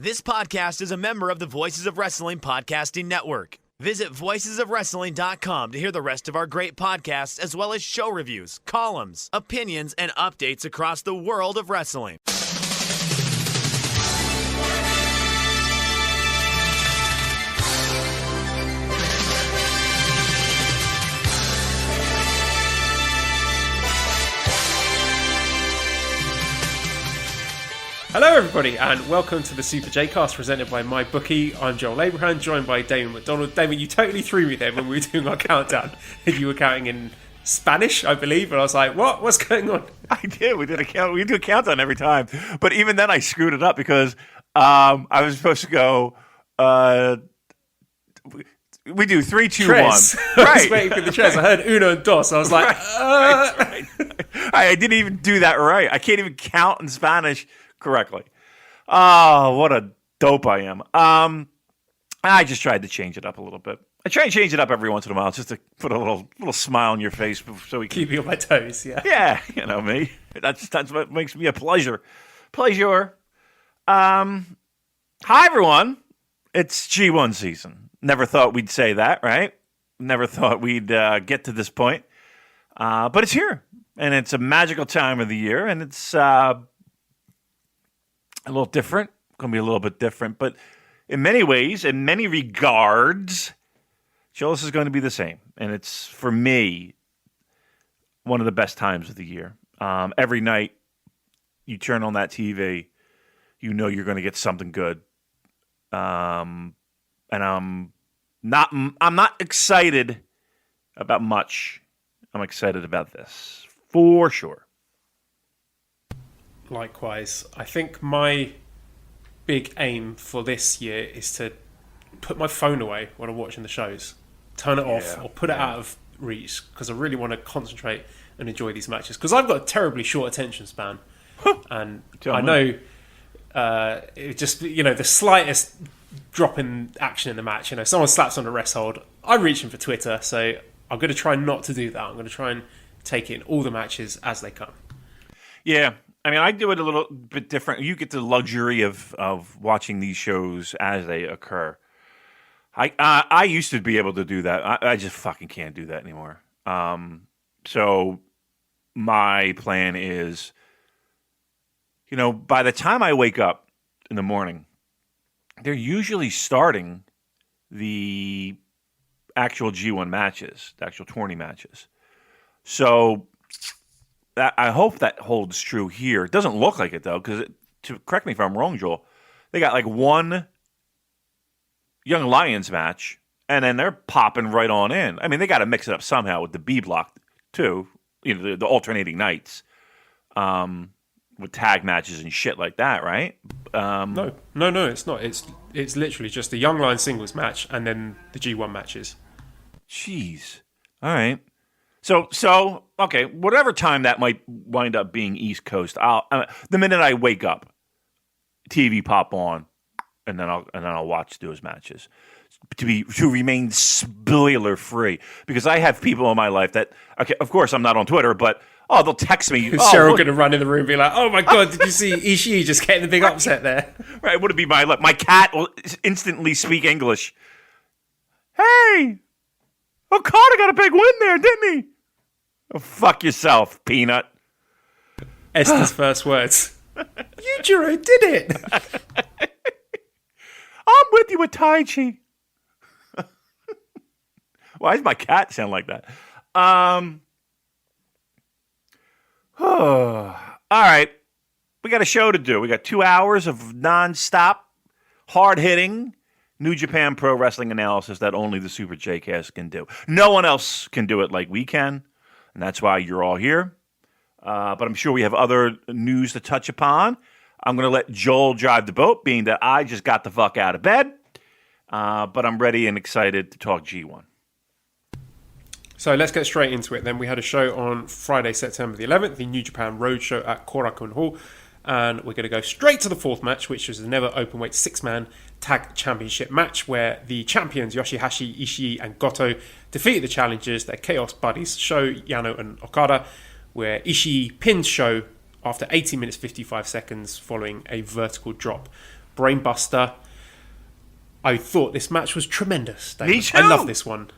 This podcast is a member of the Voices of Wrestling Podcasting Network. Visit voicesofwrestling.com to hear the rest of our great podcasts, as well as show reviews, columns, opinions, and updates across the world of wrestling. Hello everybody and welcome to the Super J-Cast presented by MyBookie. I'm Joel Abraham, joined by Damon McDonald. Damon, you totally threw me there when we were doing our countdown. You were counting in Spanish, I believe, and I was like, what? What's going on? I did. We do a countdown every time. But even then I screwed it up because I was supposed to go we do 3, 2, 1. Right. I was waiting for the tres. I heard uno and dos. I was like, right. I didn't even do that right. I can't even count in Spanish correctly. Oh, what a dope I am. I just tried to change it up a little bit. I try and change it up every once in a while just to put a little smile on your face so we can keep you on my toes, yeah. Yeah, you know me. That's what makes me a pleasure. Hi everyone. It's G1 season. Never thought we'd say that, right? Never thought we'd get to this point. But it's here. And it's a magical time of the year, and it's a little different. Going to be a little bit different, but in many ways, in many regards, Joel, this is going to be the same. And it's, for me, one of the best times of the year. Every night you turn on that TV, you know you're going to get something good. And I'm not excited about much. I'm excited about this, for sure. Likewise. I think my big aim for this year is to put my phone away when I'm watching the shows. Turn it off or put it out of reach because I really want to concentrate and enjoy these matches. Because I've got a terribly short attention span. And I know it just, the slightest drop in action in the match, someone slaps on a rest hold, I'm reaching for Twitter. So I'm going to try not to do that. I'm going to try and take in all the matches as they come. Yeah. I mean, I do it a little bit different. You get the luxury of watching these shows as they occur. I used to be able to do that. I just fucking can't do that anymore. So my plan is, by the time I wake up in the morning, they're usually starting the actual G1 matches, the actual tourney matches. So I hope that holds true here. It doesn't look like it, though, because, correct me if I'm wrong, Joel, they got like one Young Lions match, and then they're popping right on in. I mean, they got to mix it up somehow with the B block, too, the alternating nights with tag matches and shit like that, right? No, it's not. It's literally just the Young Lions singles match and then the G1 matches. Jeez. All right. So okay, whatever time that might wind up being East Coast, the minute I wake up, TV pop on, and then I'll watch those matches to remain spoiler free, because I have people in my life that, okay, of course I'm not on Twitter, but they'll text me. Is Cheryl going to run in the room and be like, "Oh my god, did you see Ishii just getting the big upset there?" Right? Would it be my cat will instantly speak English? Hey, Okada got a big win there, didn't he? Oh, fuck yourself, Peanut. Esther's first words. Yujiro did it. I'm with you with Taichi. Why does my cat sound like that? All right. We got a show to do. We got 2 hours of nonstop, hard-hitting New Japan Pro Wrestling analysis that only the Super J-Cast can do. No one else can do it like we can, and that's why you're all here. But I'm sure we have other news to touch upon. I'm going to let Joel drive the boat, being that I just got the fuck out of bed. But I'm ready and excited to talk G1. So let's get straight into it then. We had a show on Friday, September the 11th, the New Japan Road Show at Korakuen Hall. And we're going to go straight to the fourth match, which was the Never Openweight 6-man Tag Championship match, where the champions Yoshihashi, Ishii and Goto defeated the challengers, their Chaos buddies Sho, Yano and Okada, where Ishii pins Sho after 18 minutes 55 seconds following a vertical drop brainbuster. I thought this match was tremendous, David. Me too. I love this one.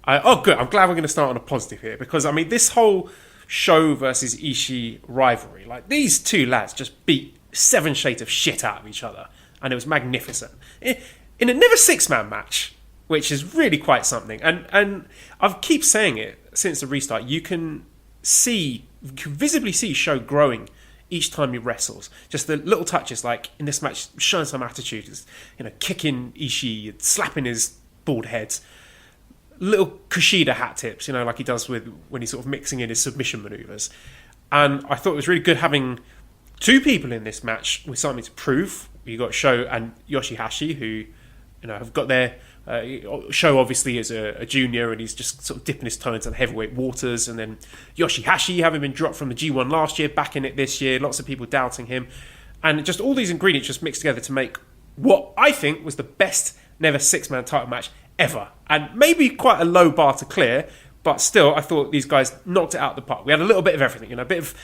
Good. I'm glad we're going to start on a positive here because, I mean, this whole Sho versus Ishii rivalry, like, these two lads just beat 7 shades of shit out of each other, and it was magnificent. In a never six-man match, which is really quite something, and I keep saying it since the restart, you can visibly see Sho growing each time he wrestles. Just the little touches, like in this match, showing some attitude, kicking Ishii, slapping his bald head, little Kushida hat tips, like he does when he's sort of mixing in his submission maneuvers. And I thought it was really good having 2 people in this match with something to prove. You got Sho and Yoshihashi, who have got their Sho obviously is a junior, and he's just sort of dipping his toe into the heavyweight waters. And then Yoshihashi, having been dropped from the G1 last year, back in it this year. Lots of people doubting him, and just all these ingredients just mixed together to make what I think was the best never six-man title match ever. And maybe quite a low bar to clear, but still, I thought these guys knocked it out of the park. We had a little bit of everything, a bit of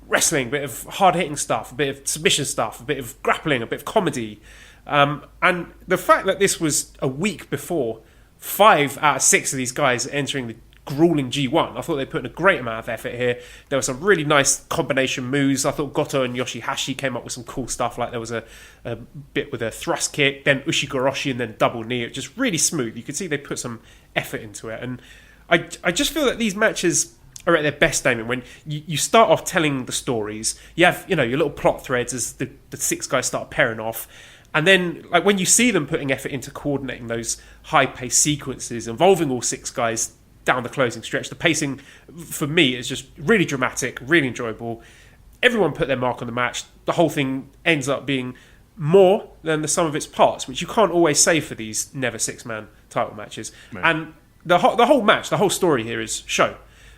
wrestling, a bit of hard-hitting stuff, a bit of submission stuff, a bit of grappling, a bit of comedy. And the fact that this was a week before 5 out of 6 of these guys entering the grueling G1, I thought they put in a great amount of effort here. There were some really nice combination moves. I thought Goto and Yoshihashi came up with some cool stuff, like there was a bit with a thrust kick, then Ushigoroshi, and then double knee. It was just really smooth. You could see they put some effort into it. And I just feel that these matches are at their best, Damon, when you start off telling the stories. You have, your little plot threads as the 6 guys start pairing off. And then, like, when you see them putting effort into coordinating those high-paced sequences involving all 6 guys down the closing stretch, the pacing, for me, is just really dramatic, really enjoyable. Everyone put their mark on the match. The whole thing ends up being more than the sum of its parts, which you can't always say for these never six-man title matches. Right. And the whole match, the whole story here is Sho,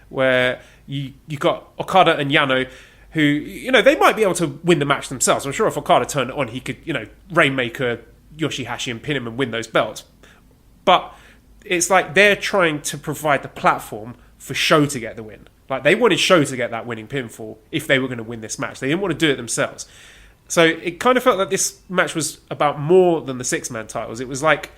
where you got Okada and Yano, who, they might be able to win the match themselves. I'm sure if Okada turned it on, he could, Rainmaker Yoshihashi and pin him and win those belts. But it's like they're trying to provide the platform for Sho to get the win. Like, they wanted Sho to get that winning pinfall if they were going to win this match. They didn't want to do it themselves. So it kind of felt like this match was about more than the six-man titles. It was like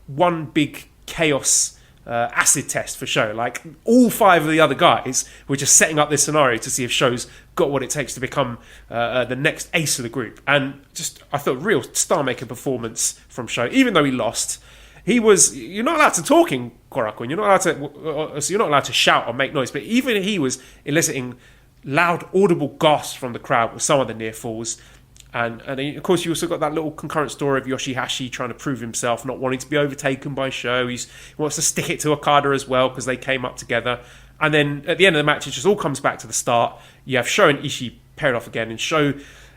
one big chaos acid test for Sho. Like, all 5 of the other guys were just setting up this scenario to see if Sho's got what it takes to become the next ace of the group. And just, I thought, real star-making performance from Sho. Even though he lost, you're not allowed to talk in Korakuen. You're not allowed to shout or make noise. But even he was eliciting loud, audible gasps from the crowd with some of the near falls. And of course, you also got that little concurrent story of Yoshihashi trying to prove himself, not wanting to be overtaken by Sho. He wants to stick it to Okada as well because they came up together. And then at the end of the match, it just all comes back to the start. You have Sho and Ishii paired off again, and Sho,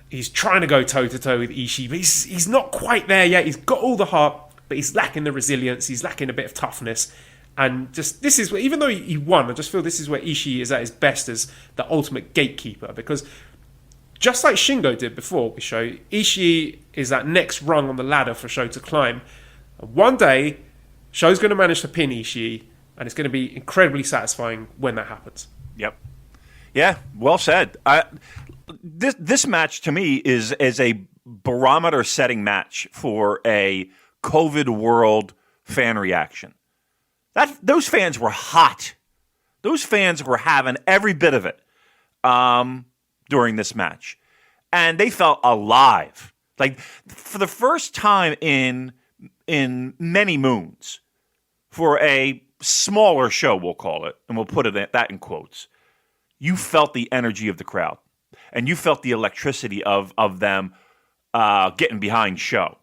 he's trying to go toe-to-toe with Ishii, but he's not quite there yet. He's got all the heart, but he's lacking the resilience. He's lacking a bit of toughness. And just, this is where, even though he won, I just feel this is where Ishii is at his best as the ultimate gatekeeper, because just like Shingo did before with Sho, Ishii is that next rung on the ladder for Sho to climb. And one day, Sho's going to manage to pin Ishii, and it's going to be incredibly satisfying when that happens. Yep. Yeah, well said. This match, to me, is a barometer-setting match for a COVID world fan reaction. Those fans were hot. Those fans were having every bit of it. During this match, and they felt alive. Like, for the first time in many moons, for a smaller show, we'll call it, and we'll put that in quotes, you felt the energy of the crowd, and you felt the electricity of them getting behind Sho.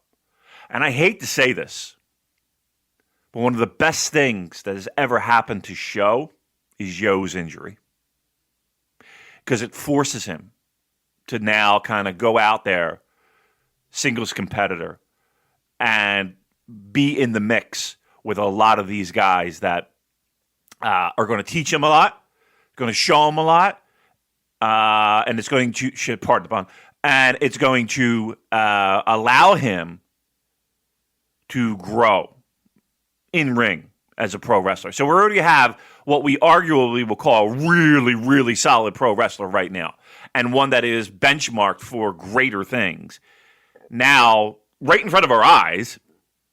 And I hate to say this, but one of the best things that has ever happened to Sho is Yo's injury. Because it forces him to now kind of go out there, singles competitor, and be in the mix with a lot of these guys that are going to teach him a lot, going to show him a lot, and it's going to, pardon the pun, and it's going to allow him to grow in ring as a pro wrestler. So we already have what we arguably will call a really, really solid pro wrestler right now, and one that is benchmarked for greater things. Now, right in front of our eyes,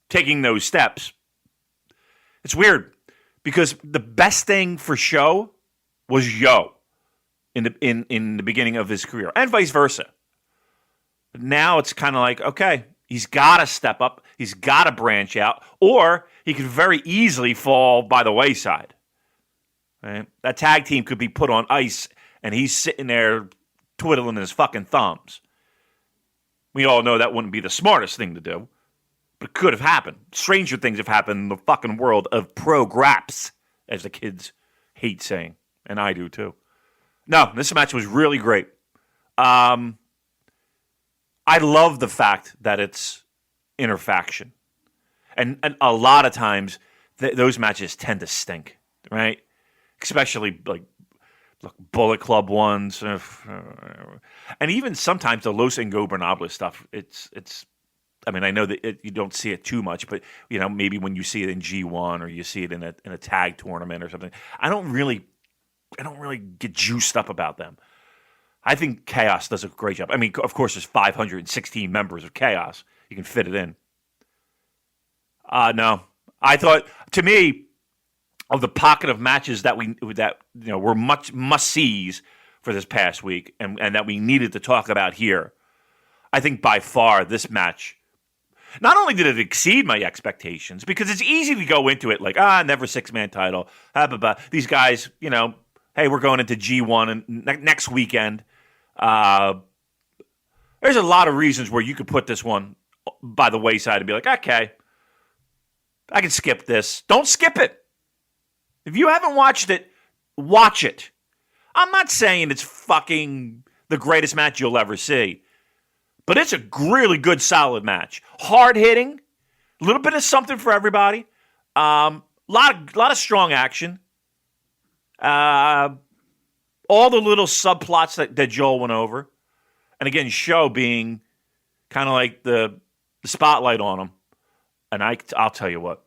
taking those steps. It's weird because the best thing for Show was Yo in the beginning of his career, and vice versa. Now it's kind of like, okay, he's got to step up, he's got to branch out, or he could very easily fall by the wayside. Right? That tag team could be put on ice, and he's sitting there twiddling his fucking thumbs. We all know that wouldn't be the smartest thing to do, but it could have happened. Stranger things have happened in the fucking world of pro-graps, as the kids hate saying, and I do too. No, this match was really great. I love the fact that it's interfaction. And a lot of times, those matches tend to stink, right? Especially like Bullet Club ones, and even sometimes the Los Ingobernables stuff. It's. I mean, I know that you don't see it too much, but maybe when you see it in G1 or you see it in a tag tournament or something, I don't really get juiced up about them. I think Chaos does a great job. I mean, of course, there's 516 members of Chaos. You can fit it in. No, I thought, to me, of the pocket of matches that were much must-sees for this past week and that we needed to talk about here, I think by far this match, not only did it exceed my expectations, because it's easy to go into it like, never six-man title, these guys, hey, we're going into G1 and next weekend. There's a lot of reasons where you could put this one by the wayside and be like, okay, I can skip this. Don't skip it. If you haven't watched it, watch it. I'm not saying it's fucking the greatest match you'll ever see, but it's a really good, solid match. Hard hitting, a little bit of something for everybody. Lot of strong action. All the little subplots that Joel went over, and again, Show being kind of like the spotlight on him. And I'll tell you what.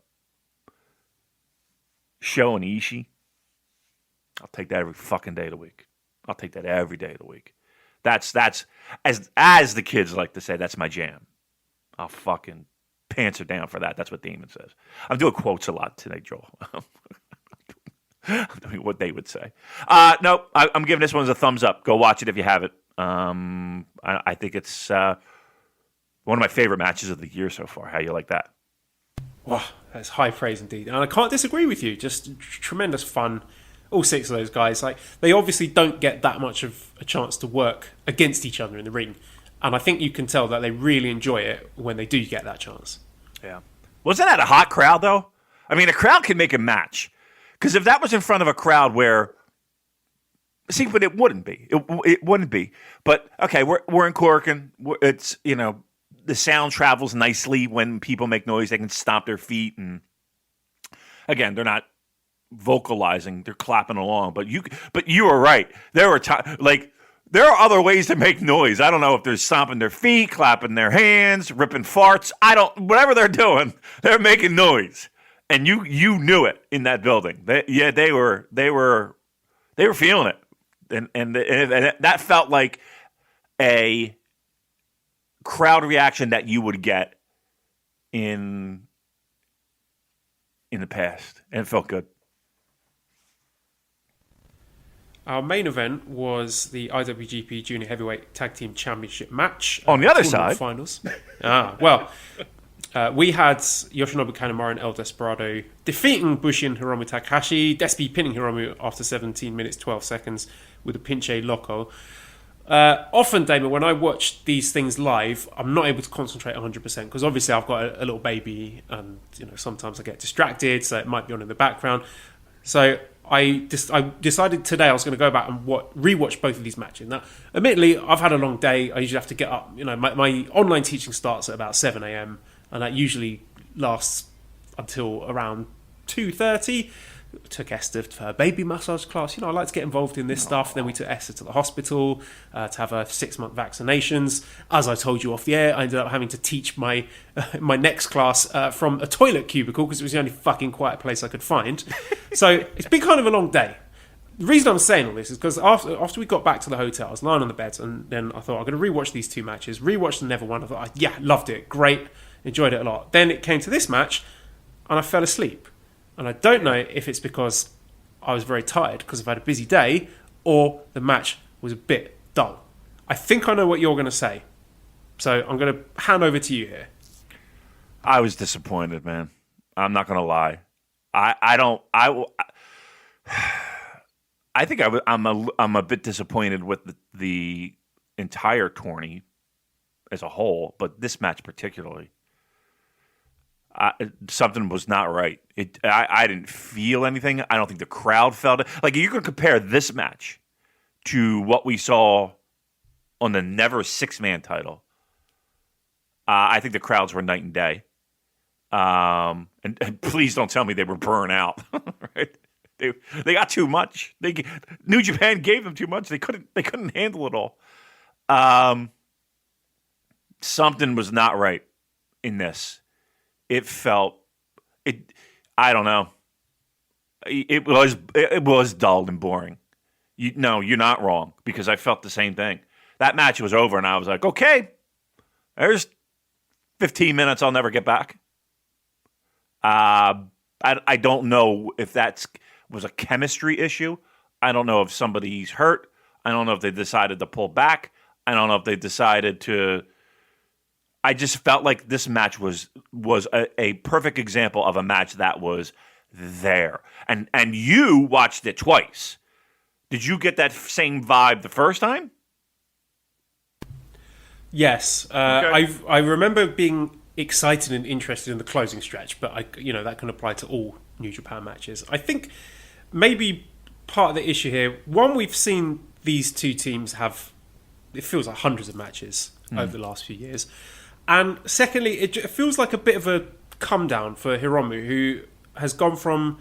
Show and Ishii, I'll take that every fucking day of the week. I'll take that every day of the week. That's as the kids like to say, that's my jam. I'll fucking pants her down for that. That's what Damon says. I'm doing quotes a lot today, Joel. What they would say. No, I'm giving this one a thumbs up. Go watch it if you have it. I think it's one of my favorite matches of the year so far. How you like that? Wow, that's high praise indeed. And I can't disagree with you. Just tremendous fun. All six of those guys, they obviously don't get that much of a chance to work against each other in the ring. And I think you can tell that they really enjoy it when they do get that chance. Yeah. Wasn't that a hot crowd, though? I mean, a crowd can make a match. Because if that was in front of a crowd where... See, but it wouldn't be. It wouldn't be. But, okay, we're in Corkin. It's, the sound travels nicely when people make noise. They can stomp their feet. And, again, they're not vocalizing. They're clapping along. But you were right. There were there are other ways to make noise. I don't know if they're stomping their feet, clapping their hands, ripping farts. Whatever they're doing, they're making noise. And you knew it in that building. They were feeling it, and that felt like a crowd reaction that you would get in the past, and it felt good. Our main event was the IWGP Junior Heavyweight Tag Team Championship match. On the other side, finals. We had Yoshinobu Kanemaru and El Desperado defeating Bushi and Hiromu Takahashi, Despi pinning Hiromu after 17 minutes 12 seconds with a pinche loco. Often, Damon, when I watch these things live, I'm not able to concentrate 100% because obviously I've got a little baby and sometimes I get distracted, so it might be on in the background. So I decided today I was going to go back and rewatch both of these matches. Now, admittedly, I've had a long day. I usually have to get up. My online teaching starts at about 7 a.m. and that usually lasts until around 2:30. Took Esther to her baby massage class. I like to get involved in this stuff. Then we took Esther to the hospital to have her 6-month vaccinations. As I told you off the air, I ended up having to teach my next class from a toilet cubicle because it was the only fucking quiet place I could find. So it's been kind of a long day. the reason I'm saying all this is because after we got back to the hotel, I was lying on the bed, and then I thought I'm going to rewatch these two matches. Rewatched the Never one. I thought, yeah, loved it, great, enjoyed it a lot. Then it came to this match, and I fell asleep. And I don't know if it's because I was very tired because I've had a busy day, or the match was a bit dull. I think I know what you're going to say, so I'm going to hand over to you here. I was disappointed, man. I'm not going to lie. I think I'm a bit disappointed with the entire tourney as a whole, but this match particularly. Something was not right. I didn't feel anything. I don't think the crowd felt it. Like, you can compare this match to what we saw on the Never six-man title. I think the crowds were night and day. And please don't tell me they were burnt out. Right? They got too much. New Japan gave them too much. They couldn't handle it all. Something was not right in this. It felt it. I don't know. It was dull and boring. You're not wrong, because I felt the same thing. That match was over, and I was like, okay, there's 15 minutes I'll never get back. I don't know if that was a chemistry issue. I don't know if somebody's hurt. I don't know if they decided to pull back. I don't know if they decided to. I just felt like this match was a perfect example of a match that was there. And you watched it twice. Did you get that same vibe the first time? Yes. Okay. I remember being excited and interested in the closing stretch, but that can apply to all New Japan matches. I think maybe part of the issue here, one, we've seen these two teams have, it feels like hundreds of matches over the last few years. And secondly, it feels like a bit of a come down for Hiromu, who has gone from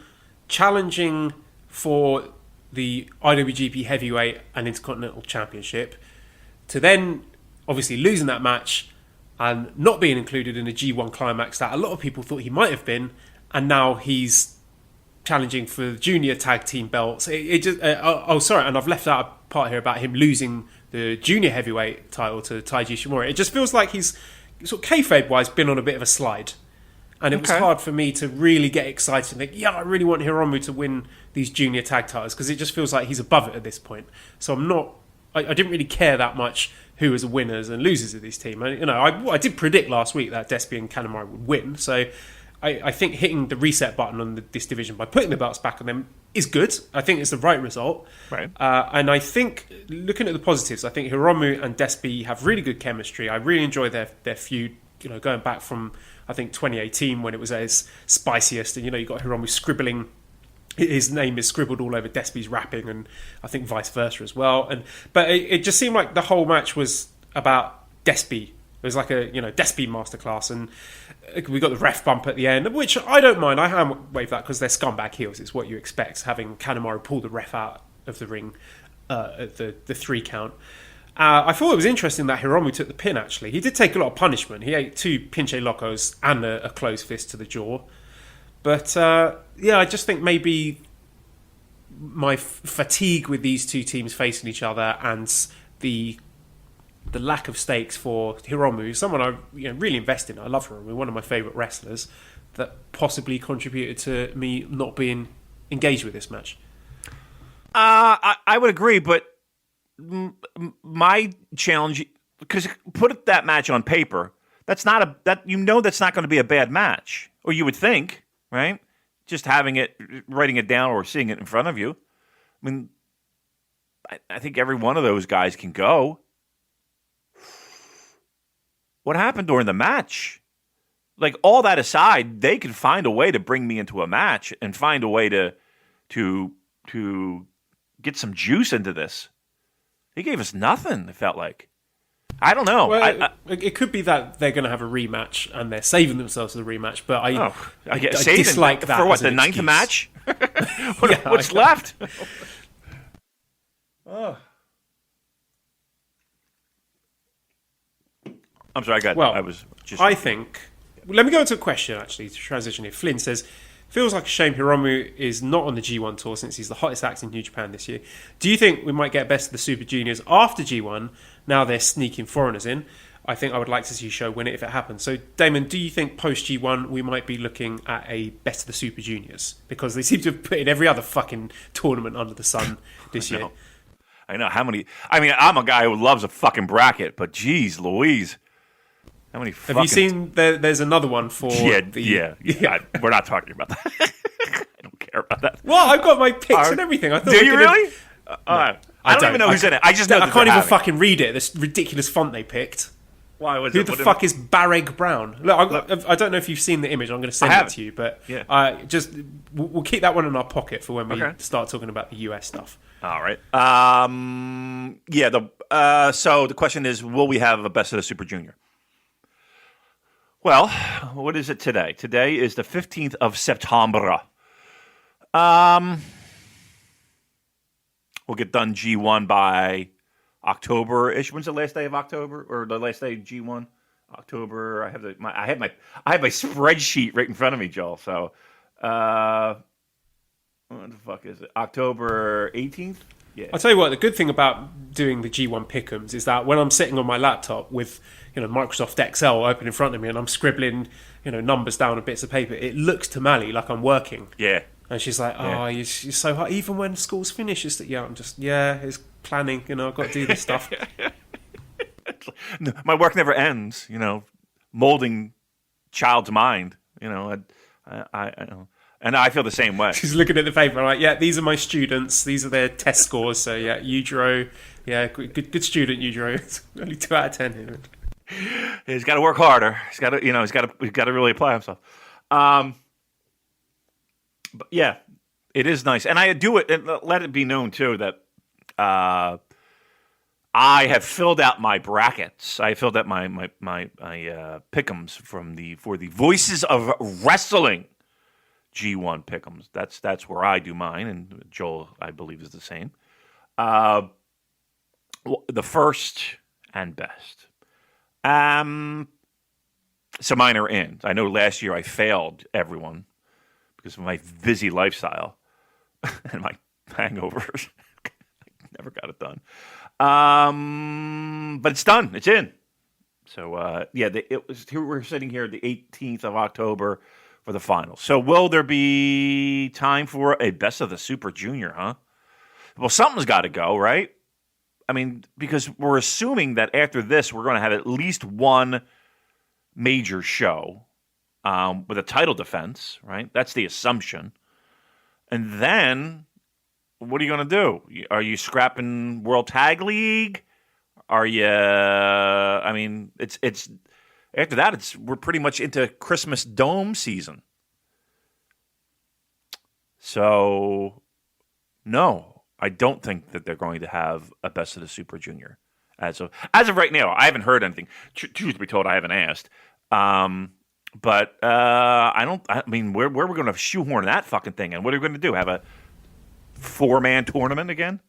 challenging for the IWGP Heavyweight and Intercontinental Championship to then obviously losing that match and not being included in a G1 climax that a lot of people thought he might have been, and now he's challenging for the junior tag team belts. And I've left out a part here about him losing the junior heavyweight title to Taiji Shimura. It just feels like he's sort of kayfabe-wise been on a bit of a slide. And it was hard for me to really get excited and think, yeah, I really want Hiromu to win these junior tag titles, because it just feels like he's above it at this point. So I didn't really care that much who was the winners and losers of this team. I did predict last week that Despy and Kanemaru would win. So I think hitting the reset button on this division by putting the belts back on them is good. I think it's the right result. Right. And I think, looking at the positives, I think Hiromu and Despy have really good chemistry. I really enjoy their feud, going back from, I think, 2018 when it was at its spiciest. And, you got Hiromu scribbling. His name is scribbled all over Despy's rapping, and I think vice versa as well. But it just seemed like the whole match was about Despy. It was like a Despy masterclass, and we got the ref bump at the end, which I don't mind. I hand wave that because they're scumbag heels. It's what you expect, having Kanemaru pull the ref out of the ring at the 3 count. I thought it was interesting that Hiromu took the pin, actually. He did take a lot of punishment. He ate 2 pinche locos and a closed fist to the jaw. But, I just think maybe my fatigue with these two teams facing each other and the lack of stakes for Hiromu, who's someone I really invest in. I love Hiromu, one of my favourite wrestlers, that possibly contributed to me not being engaged with this match. I would agree, but my challenge, because put that match on paper, that's not that's not going to be a bad match, or you would think. Right? Just writing it down or seeing it in front of you. I mean, I think every one of those guys can go. What happened during the match? Like, all that aside, they could find a way to bring me into a match and find a way to get some juice into this. He gave us nothing, it felt like. I don't know. Well, it could be that they're going to have a rematch and they're saving themselves for the rematch. But I dislike that. For what, the 9th match? What's left? I'm sorry. I think. Let me go into a question, actually, to transition here. Flynn says, Feels like a shame Hiromu is not on the G1 tour since he's the hottest act in New Japan this year. Do you think we might get Best of the Super Juniors after G1? Now they're sneaking foreigners in. I think I would like to see Show win it if it happens. So, Damon, do you think post G1 we might be looking at a Best of the Super Juniors? Because they seem to have put in every other fucking tournament under the sun this year. I know how many. I mean, I'm a guy who loves a fucking bracket, but geez, Louise, how many? Have you seen? There's another one for. Yeah. We're not talking about that. I don't care about that. Well, I've got my picks and everything. I thought. Do you really? No, I don't even know who's in it. I just know I can't even fucking read it. This ridiculous font they picked. Why was Who the fuck is Bareg Brown? Look, I don't know if you've seen the image. I'm going to send it to you, but we'll keep that one in our pocket for when we start talking about the US stuff. All right. So the question is, will we have a Best of the Super Junior? Well, what is it today? Today is the 15th of September. We'll get done G1 by October-ish. When's the last day of October, or the last day of G1? October. I have my spreadsheet right in front of me, Joel. So, what the fuck is it? October 18th. Yeah. I'll tell you what. The good thing about doing the G1 pick'ems is that when I'm sitting on my laptop with Microsoft Excel open in front of me and I'm scribbling numbers down on bits of paper, it looks to Mally like I'm working. Yeah. And she's like, you're so hard. Even when school's finished, I'm just, it's planning. I've got to do this stuff. My work never ends, molding child's mind, I and I feel the same way. She's looking at the paper, I'm like, these are my students. These are their test scores. So, Udro, good student, Udro. Only 2 out of 10 here. He's got to work harder. He's got to really apply himself. But yeah, it is nice, and I do it. And let it be known too that I have filled out my brackets. I filled out my pick'ems for the Voices of Wrestling G1 pick'ems. That's where I do mine, and Joel, I believe, is the same. The first and best. So mine are in. I know last year I failed everyone because of my busy lifestyle and my hangovers. I never got it done. But it's done. It's in. So, we're sitting here the 18th of October for the finals. So will there be time for a Best of the Super Junior, huh? Well, something's got to go, right? I mean, because we're assuming that after this, we're going to have at least one major show with a title defense, right? That's the assumption. And then, what are you going to do? Are you scrapping World Tag League? Are you? I mean, it's after that. We're pretty much into Christmas Dome season. So, no, I don't think that they're going to have a Best of the Super Junior as of right now. I haven't heard anything. Truth to be told, I haven't asked. But I don't. I mean, where are we going to shoehorn that fucking thing? And what are we going to do? Have a 4-man tournament again?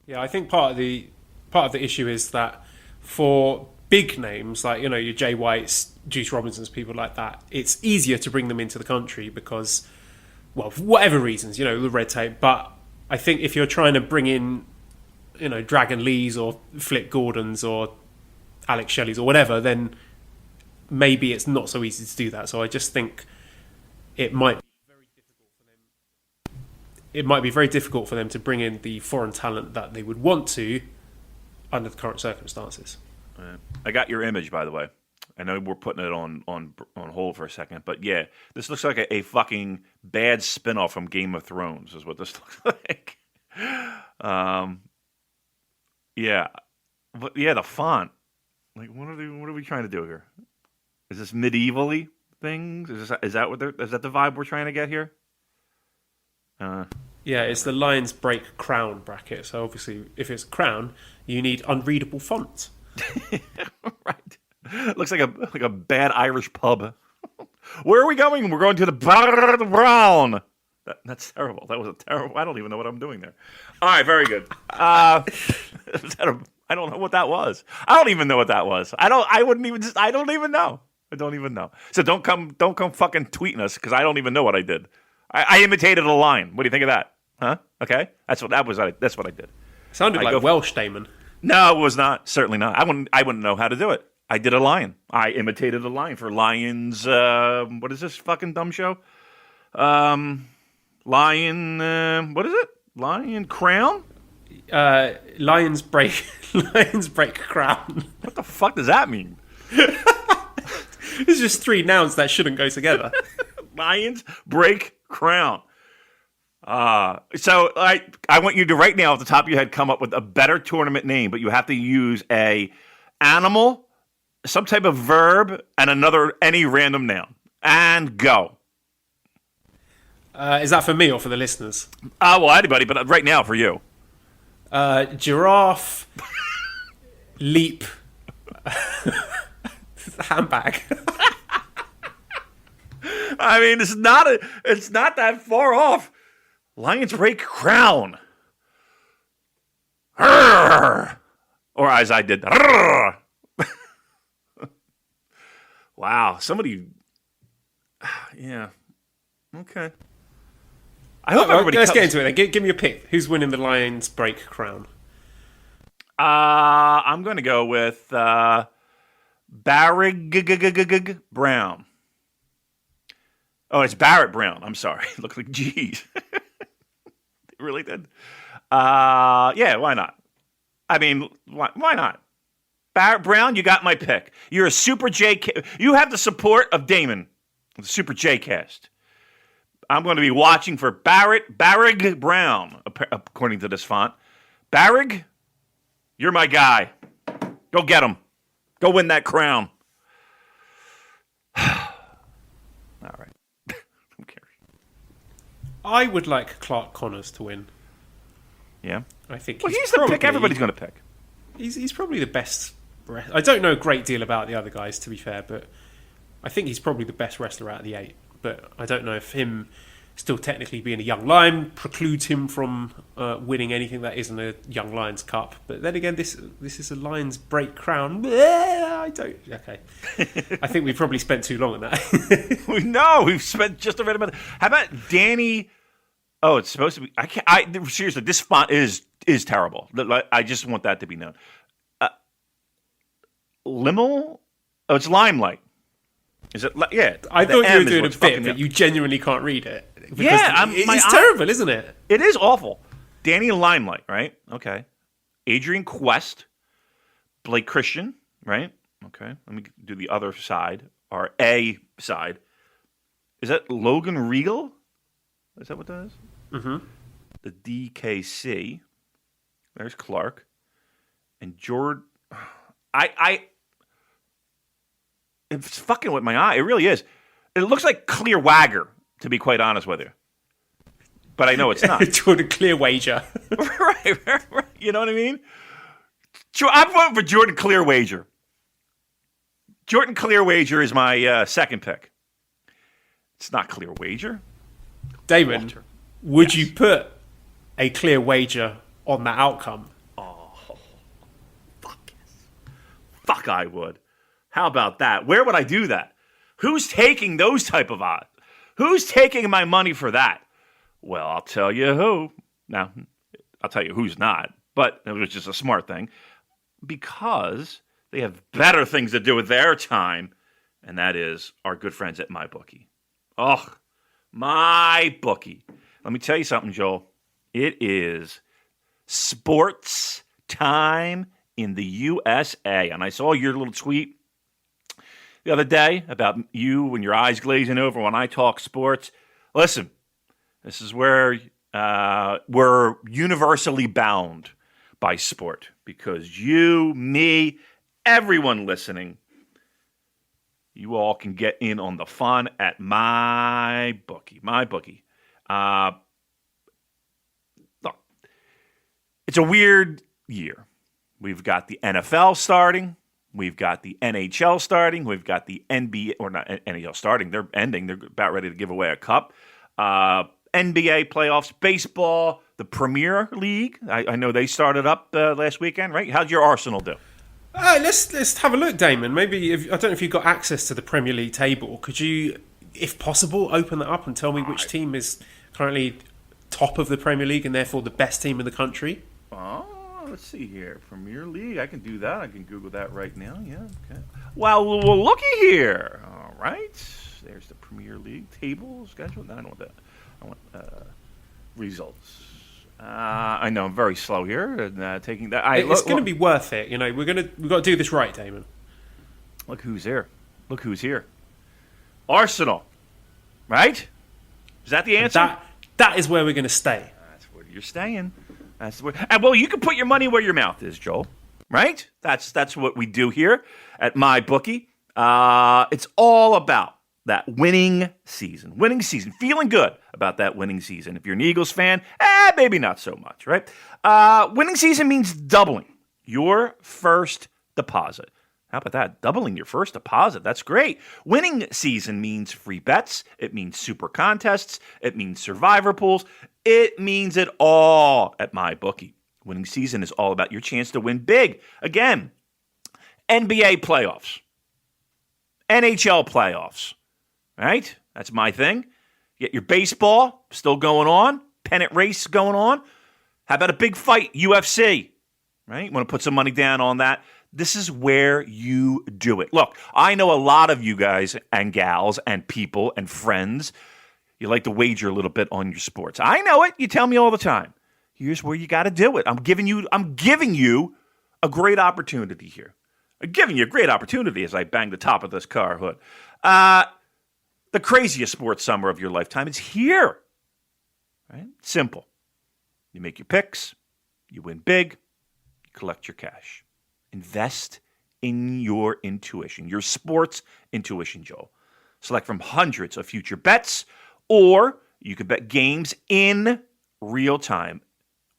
Yeah, I think part of the issue is that for big names like your Jay Whites, Juice Robinsons, people like that, it's easier to bring them into the country because, well, for whatever reasons, the red tape. But I think if you're trying to bring in, Dragon Lees or Flip Gordons or Alex Shelley's or whatever, then maybe it's not so easy to do that. So I just think it might be very difficult for them. It might be very difficult for them to bring in the foreign talent that they would want to under the current circumstances. I got your image, by the way. I know we're putting it on hold for a second, but yeah, this looks like a fucking bad spinoff from Game of Thrones. Is what this looks like. Yeah, but yeah, the font. Like, what are we trying to do here? Is this medievally things? Is that the vibe we're trying to get here? Yeah, it's the Lions Break Crown bracket. So obviously, if it's Crown, you need unreadable font. Right. Looks like a bad Irish pub. Where are we going? We're going to the Bar Brown. That's terrible. That was a terrible. I don't even know what I'm doing there. All right, very good. I don't know what that was. I don't even know what that was. I don't even know. I don't even know. So don't come fucking tweeting us because I don't even know what I did. I imitated a lion. What do you think of that? Huh? Okay, that's what I did. Sounded like Welsh, Damon. No, it was not. Certainly not. I wouldn't know how to do it. I did a lion. I imitated a lion for Lions. What is this fucking dumb show? Lion. What is it? Lion Crown. Lions break crown. What the fuck does that mean? It's just three nouns that shouldn't go together. Lions break crown. So I want you to right now off the top of your head come up with a better tournament name, but you have to use a animal, some type of verb, and any random noun. And go. Is that for me or for the listeners? Well, anybody, but right now for you. Giraffe. Leap. Handbag. I mean, it's not that far off. Lions break crown. Arrgh. Or as I did. Wow, somebody. Yeah. Okay. I hope everybody. Let's get into it. Give me a pick. Who's winning the Lions break crown? I'm going to go with Barrig Brown. Oh, it's Barrett Brown. I'm sorry. It looked like G's. It really did. Yeah, why not? I mean, why not? Barrett Brown, you got my pick. You're a Super J. You have the support of Damon, the Super J cast. I'm going to be watching for Barrig Brown, according to this font. Barrig, you're my guy. Go get him. Go win that crown. All right. Who cares? I would like Clark Connors to win. Yeah? I think he's the pick everybody's going to pick. He's probably the best. I don't know a great deal about the other guys, to be fair, but I think he's probably the best wrestler out of the 8. But I don't know if him still technically being a young lion precludes him from winning anything that isn't a Young Lions Cup. But then again, this is a Lions break crown. I don't. Okay, I think we probably spent too long on that. No, we've spent just a right amount. How about Danny? Oh, it's supposed to be. Seriously, this font is terrible. I just want that to be known. Limmel? Oh, it's Limelight. Is it? Yeah. I thought you were doing a bit, but you genuinely can't read it. Yeah, it's terrible, isn't it? It is awful. Danny Limelight, right? Okay. Adrian Quest, Blake Christian, right? Okay. Let me do the other side, or A side. Is that Logan Regal? Is that what that is? Mm-hmm. The DKC. There's Clark. And Jordan. It's fucking with my eye. It really is. It looks like Clear Wagger, to be quite honest with you. But I know it's not. Jordan Clear Wager. right. You know what I mean? I'm voting for Jordan Clear Wager. Jordan Clear Wager is my second pick. It's not Clear Wager. Damon, Walter. would you put a clear wager on that outcome? Oh, fuck yes. Fuck, I would. How about that? Where would I do that? Who's taking those type of odds? Who's taking my money for that? Well, I'll tell you who. Now, I'll tell you who's not, but it was just a smart thing because they have better things to do with their time, and that is our good friends at MyBookie. Oh, MyBookie. Let me tell you something, Joel. It is sports time in the USA, and I saw your little tweet the other day about you and your eyes glazing over when I talk sports. Listen, this is where we're universally bound by sport because you, me, everyone listening, you all can get in on the fun at MyBookie. MyBookie. Look, it's a weird year. We've got the NFL starting. We've got the NHL starting. We've got the NBA, or not NHL starting. They're ending. They're about ready to give away a cup. NBA playoffs, baseball, the Premier League. I know they started up last weekend, right? How'd your Arsenal do? Let's have a look, Damon. Maybe I don't know if you've got access to the Premier League table. Could you, if possible, open that up and tell me which team is currently top of the Premier League and therefore the best team in the country? Oh, let's see here. Premier League. I can do that. I can Google that right now. Yeah. Okay. Well, looky here. All right. There's the Premier League table schedule. No, I don't want that. I want results. I know I'm very slow here and taking that. It's going to be worth it. We've got to do this right, Damon. Look who's here. Look who's here. Arsenal. Right? Is that the answer? That is where we're going to stay. That's where you're staying. That's where. And well, you can put your money where your mouth is, Joel. Right? That's what we do here at MyBookie. It's all about that winning season. Feeling good about that winning season. If you're an Eagles fan, maybe not so much, right? Winning season means doubling your first deposit. How about that? Doubling your first deposit. That's great. Winning season means free bets. It means super contests. It means survivor pools. It means it all at MyBookie. Winning season is all about your chance to win big. Again, NBA playoffs, NHL playoffs. Right? That's my thing. Get your baseball still going on. Pennant race going on. How about a big fight, UFC? Right? You want to put some money down on that? This is where you do it. Look, I know a lot of you guys and gals and people and friends, you like to wager a little bit on your sports. I know it. You tell me all the time. Here's where you got to do it. I'm giving you a great opportunity here. I'm giving you a great opportunity as I bang the top of this car hood. The craziest sports summer of your lifetime is here. Right? Simple. You make your picks, you win big, you collect your cash. Invest in your intuition, your sports intuition, Joel. Select from hundreds of future bets, or you can bet games in real time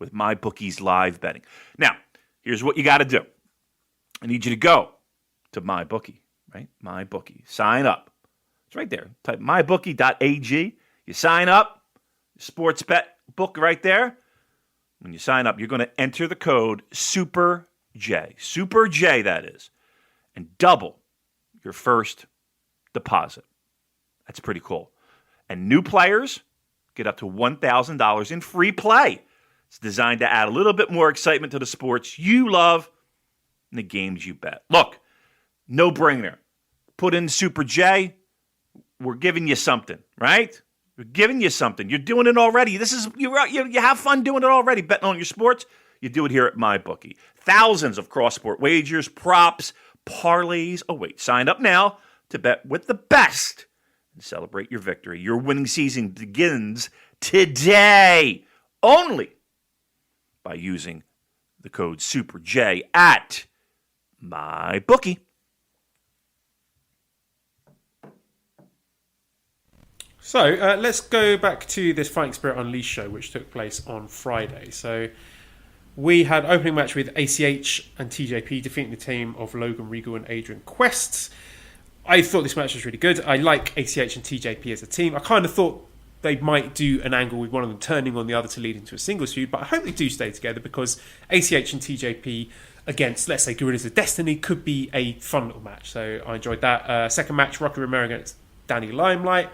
with MyBookie's live betting. Now, here's what you got to do. I need you to go to MyBookie, right? MyBookie. Sign up. It's right there. Type mybookie.ag. You sign up. Sports bet book right there. When you sign up, you're going to enter the code SUPERJ. SUPERJ, that is. And double your first deposit. That's pretty cool. And new players get up to $1,000 in free play. It's designed to add a little bit more excitement to the sports you love and the games you bet. Look, no brainer. Put in SUPERJ. We're giving you something, right? We're giving you something. You're doing it already. You have fun doing it already, betting on your sports. You do it here at MyBookie. Thousands of cross-sport wagers, props, parlays. Oh, wait. Sign up now to bet with the best and celebrate your victory. Your winning season begins today only by using the code SUPERJ at MyBookie. So let's go back to this Fighting Spirit Unleashed show, which took place on Friday. So we had opening match with ACH and TJP defeating the team of Logan Regal and Adrian Quest. I thought this match was really good. I like ACH and TJP as a team. I kind of thought they might do an angle with one of them turning on the other to lead into a singles feud, but I hope they do stay together because ACH and TJP against, let's say, Gorillas of Destiny could be a fun little match. So I enjoyed that. Second match, Rocky Romero against Danny Limelight.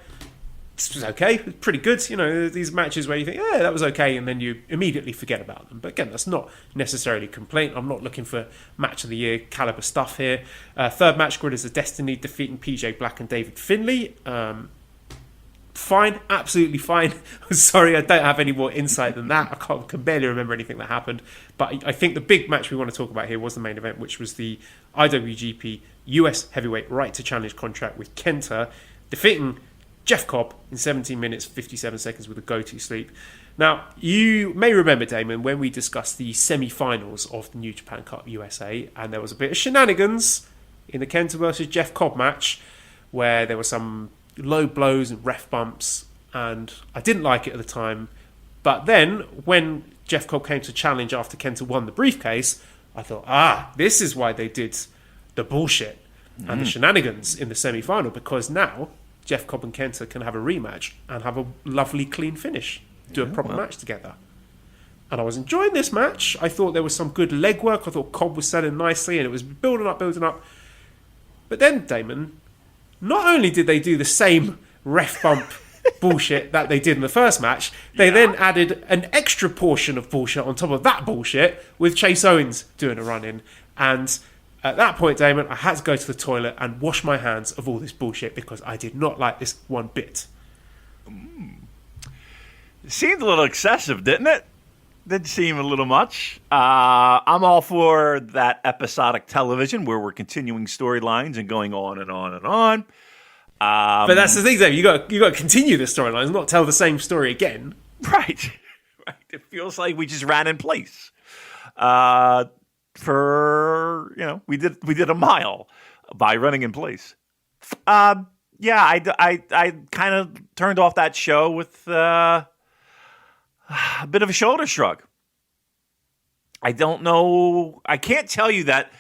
This was okay, pretty good. These matches where you think, yeah, that was okay, and then you immediately forget about them. But again, that's not necessarily a complaint. I'm not looking for match of the year caliber stuff here. Third match, Gorillas of Destiny defeating PJ Black and David Finlay. Fine, absolutely fine. Sorry, I don't have any more insight than that. I can barely remember anything that happened. But I think the big match we want to talk about here was the main event, which was the IWGP US Heavyweight Right to Challenge contract with Kenta, defeating Jeff Cobb in 17 minutes, 57 seconds with a go-to sleep. Now, you may remember, Damon, when we discussed the semi-finals of the New Japan Cup USA, and there was a bit of shenanigans in the Kenta versus Jeff Cobb match, where there were some low blows and ref bumps, and I didn't like it at the time. But then, when Jeff Cobb came to challenge after Kenta won the briefcase, I thought, this is why they did the bullshit and the shenanigans in the semi-final, because now Jeff Cobb and Kenta can have a rematch and have a lovely clean finish. Do a proper match together. And I was enjoying this match. I thought there was some good leg work. I thought Cobb was selling nicely, and it was building up. But then, Damon, not only did they do the same ref bump bullshit that they did in the first match, they then added an extra portion of bullshit on top of that bullshit with Chase Owens doing a run-in. And at that point, Damon, I had to go to the toilet and wash my hands of all this bullshit because I did not like this one bit. It seemed a little excessive, didn't it? Did seem a little much. I'm all for that episodic television where we're continuing storylines and going on and on and on. But that's the thing, Dave. You got to continue the storylines, not tell the same story again. Right. It feels like we just ran in place. We did a mile by running in place. I kind of turned off that show with a bit of a shoulder shrug. I don't know. I can't tell you that.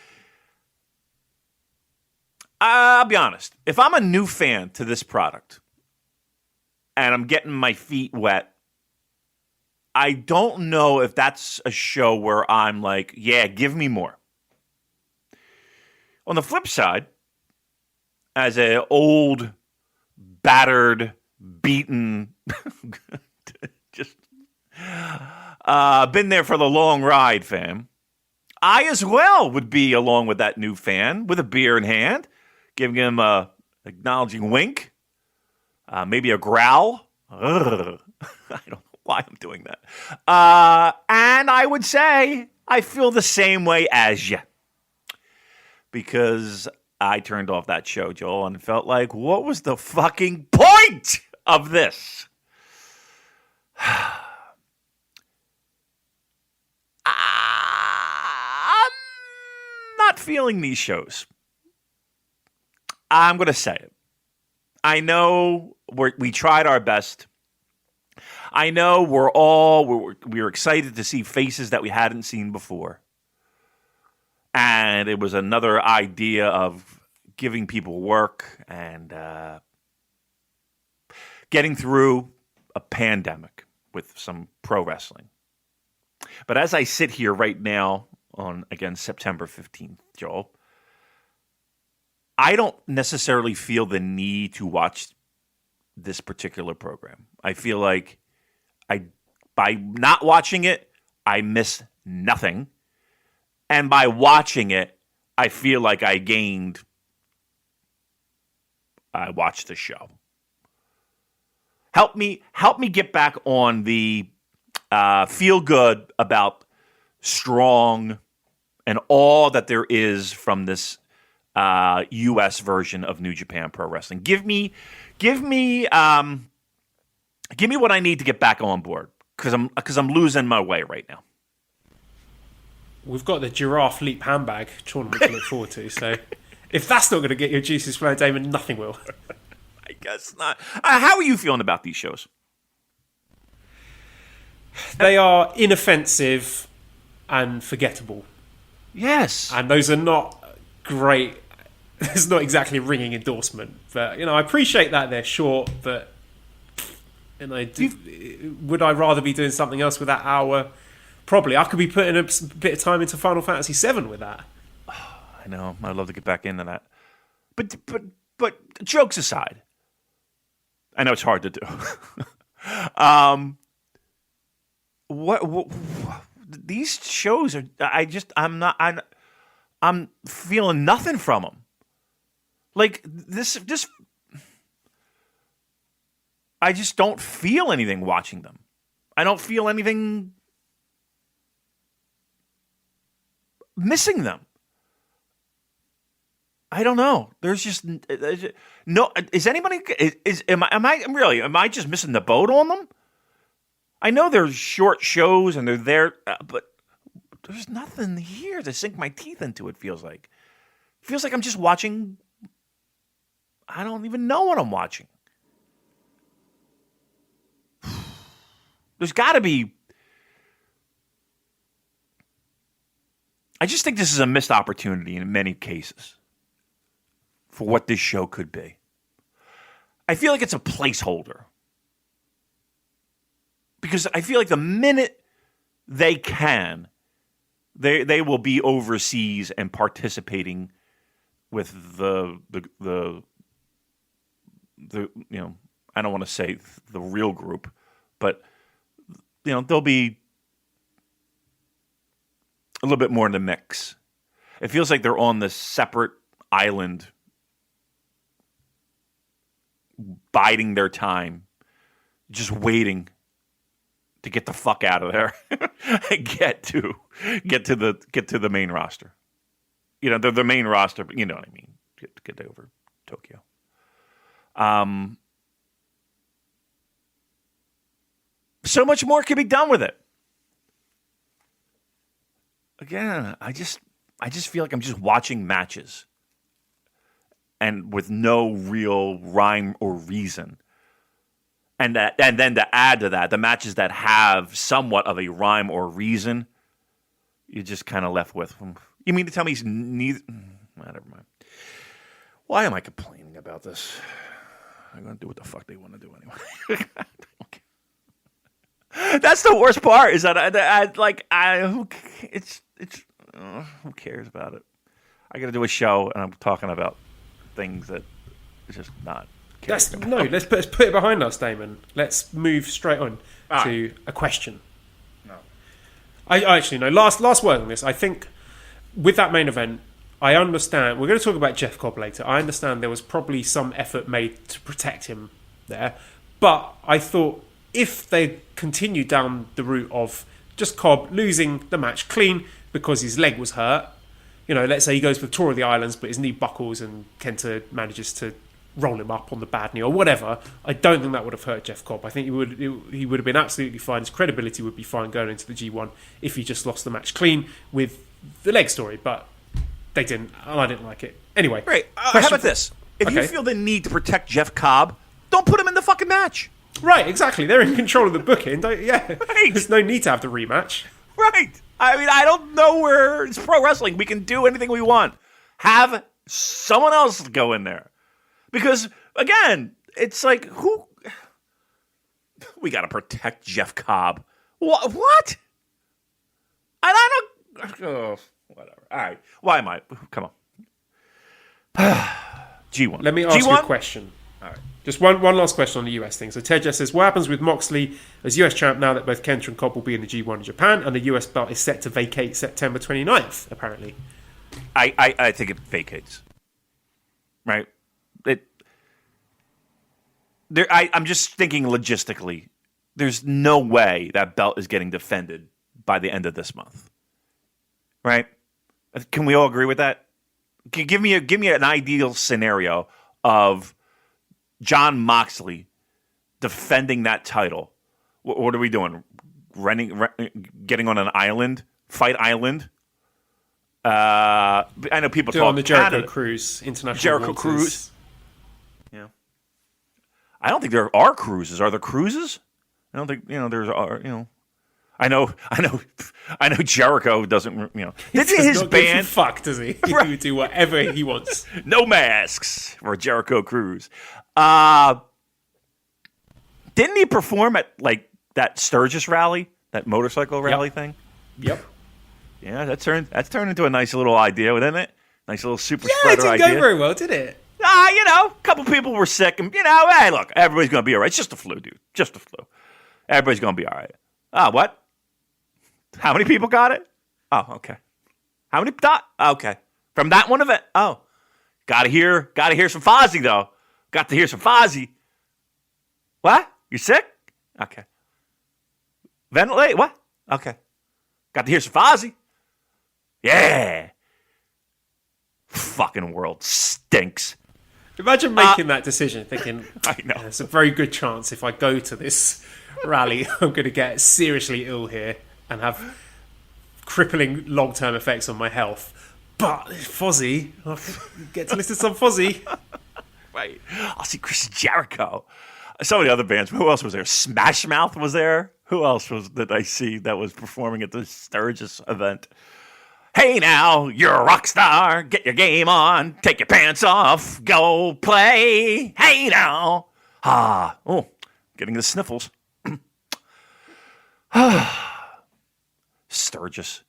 I'll be honest. If I'm a new fan to this product and I'm getting my feet wet, I don't know if that's a show where I'm like, yeah, give me more. On the flip side, as an old, battered, beaten, just been there for the long ride, fam, I as well would be along with that new fan with a beer in hand, giving him a acknowledging wink, maybe a growl. Ugh. I don't know why I'm doing that. And I would say I feel the same way as you. Because I turned off that show, Joel, and felt like, what was the fucking point of this? I'm not feeling these shows. I'm going to say it. I know we tried our best. I know we're excited to see faces that we hadn't seen before. And it was another idea of giving people work and getting through a pandemic with some pro wrestling. But as I sit here right now on, again, September 15th, Joel, I don't necessarily feel the need to watch this particular program. I feel like by not watching it, I miss nothing. And by watching it, I feel like I watched the show. Help me get back on the feel good about strong and all that there is from this U.S. version of New Japan Pro Wrestling. Give me what I need to get back on board because I'm losing my way right now. We've got the giraffe leap handbag tournament to look forward to. So if that's not going to get your juices flowing, Damon, nothing will. I guess not. How are you feeling about these shows? They are inoffensive and forgettable. Yes. And those are not great. It's not exactly a ringing endorsement. But, I appreciate that they're short. But, would I rather be doing something else with that hour? Probably. I could be putting a bit of time into Final Fantasy VII with that. I know. I'd love to get back into that. But jokes aside, I know it's hard to do. What these shows are? I'm feeling nothing from them. Like this. I just don't feel anything watching them. I don't feel anything missing them. I don't know. There's just no. Is anybody? Am I just missing the boat on them? I know there's short shows and they're there, but there's nothing here to sink my teeth into. It feels like I'm just watching. I don't even know what I'm watching. There's got to be. I just think this is a missed opportunity in many cases for what this show could be. I feel like it's a placeholder. Because I feel like the minute they can. They will be overseas and participating with the I don't want to say the real group, but they'll be a little bit more in the mix. It feels like they're on this separate island, biding their time, just waiting to get the fuck out of there and get to the main roster. The main roster, but you know what I mean. Get over Tokyo. So much more can be done with it. Again, I just feel like I'm just watching matches, and with no real rhyme or reason. And then to add to that, the matches that have somewhat of a rhyme or reason, you're just kind of left with. You mean to tell me he's neither? Never mind. Why am I complaining about this? I'm going to do what the fuck they want to do anyway. That's the worst part. Is that who cares about it? I got to do a show, and I'm talking about things that is just not. Let's put it behind us, Damon. Let's move straight on to a question. No, I actually no. Last word on this. I think with that main event, I understand. We're going to talk about Jeff Cobb later. I understand there was probably some effort made to protect him there, but I thought if they continued down the route of just Cobb losing the match clean because his leg was hurt, let's say he goes for the tour of the islands, but his knee buckles and Kenta manages to roll him up on the bad knee or whatever, I don't think that would have hurt Jeff Cobb. I think he would have been absolutely fine. His credibility would be fine going into the G1 if he just lost the match clean with the leg story, but they didn't, and I didn't like it. Anyway. Right. How about this? If you feel the need to protect Jeff Cobb, don't put him in the fucking match. Right, exactly. They're in control of the booking. Right. There's no need to have the rematch. Right. I mean, I don't know where it's pro wrestling. We can do anything we want. Have someone else go in there. Because, again, it's like, we got to protect Jeff Cobb. What? I don't... Oh, whatever. All right. Why am I... Come on. G1. Let me ask G1? you a question. All right. Just one last question on the US thing. So Ted just says, what happens with Moxley as US champ now that both Kenta and Cobb will be in the G1 in Japan and the US belt is set to vacate September 29th, apparently? I think it vacates. Right? I'm just thinking logistically. There's no way that belt is getting defended by the end of this month. Right? Can we all agree with that? Give me an ideal scenario of Jon Moxley defending that title. What are we doing? Getting on an island? Fight island? I know people talk on the Jericho Canada. Cruise, international Jericho waters. Cruise. Yeah. I don't think there are cruises. Are there cruises? I don't think there's I know Jericho doesn't this is his band. Fuck, does he? He would do whatever he wants. No masks for Jericho Cruise. Didn't he perform at like that Sturgis rally, that motorcycle rally thing? Yep. Yeah, that's turned into a nice little idea, didn't it? Nice little super Yeah, spreader it didn't idea. go very well, did it? A couple people were sick, and hey, look, everybody's gonna be all right. It's just a flu, dude. Just a flu. Everybody's gonna be all right. What? How many people got it? Oh, okay. How many? Okay. From that one event. Oh, gotta hear some Fozzy though. Got to hear some Fozzy. What? You sick? Okay. Ventilate? What? Okay. Got to hear some Fozzy. Yeah. Fucking world stinks. Imagine making that decision, thinking, I know. There's a very good chance if I go to this rally, I'm going to get seriously ill here and have crippling long-term effects on my health. But Fozzy, I'll get to listen to some Fozzy. Right. I'll see Chris Jericho. Some of the other bands. Who else was there? Smash Mouth was there. Who else did I see that was performing at the Sturgis event? Hey now, you're a rock star. Get your game on. Take your pants off. Go play. Hey now. Getting the sniffles. Sturgis.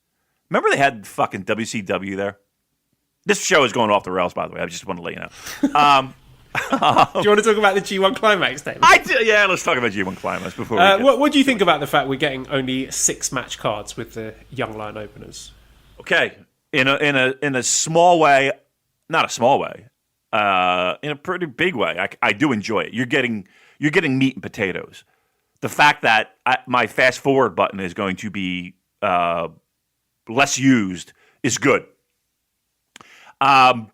Remember they had fucking WCW there? This show is going off the rails, by the way. I just want to let you know. Do you want to talk about the G1 Climax, David? I do, yeah, let's talk about G1 Climax before we what do you think about the fact we're getting only 6 match cards with the Young Lion openers? Okay, in a small way, not a small way, in a pretty big way, I do enjoy it. You're getting meat and potatoes. The fact that my fast forward button is going to be less used is good. I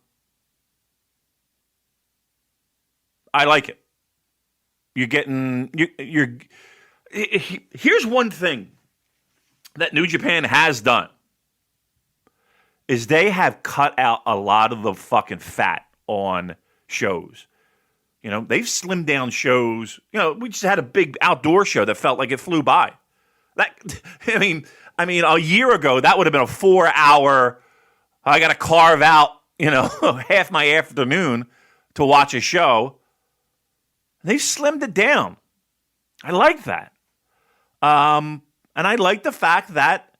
like it. You're getting you're. Here's one thing that New Japan has done is they have cut out a lot of the fucking fat on shows. You know, they've slimmed down shows. You know, we just had a big outdoor show that felt like it flew by. I mean, a year ago that would have been a 4-hour. I got to carve out, half my afternoon to watch a show. They've slimmed it down. I like that. And I like the fact that,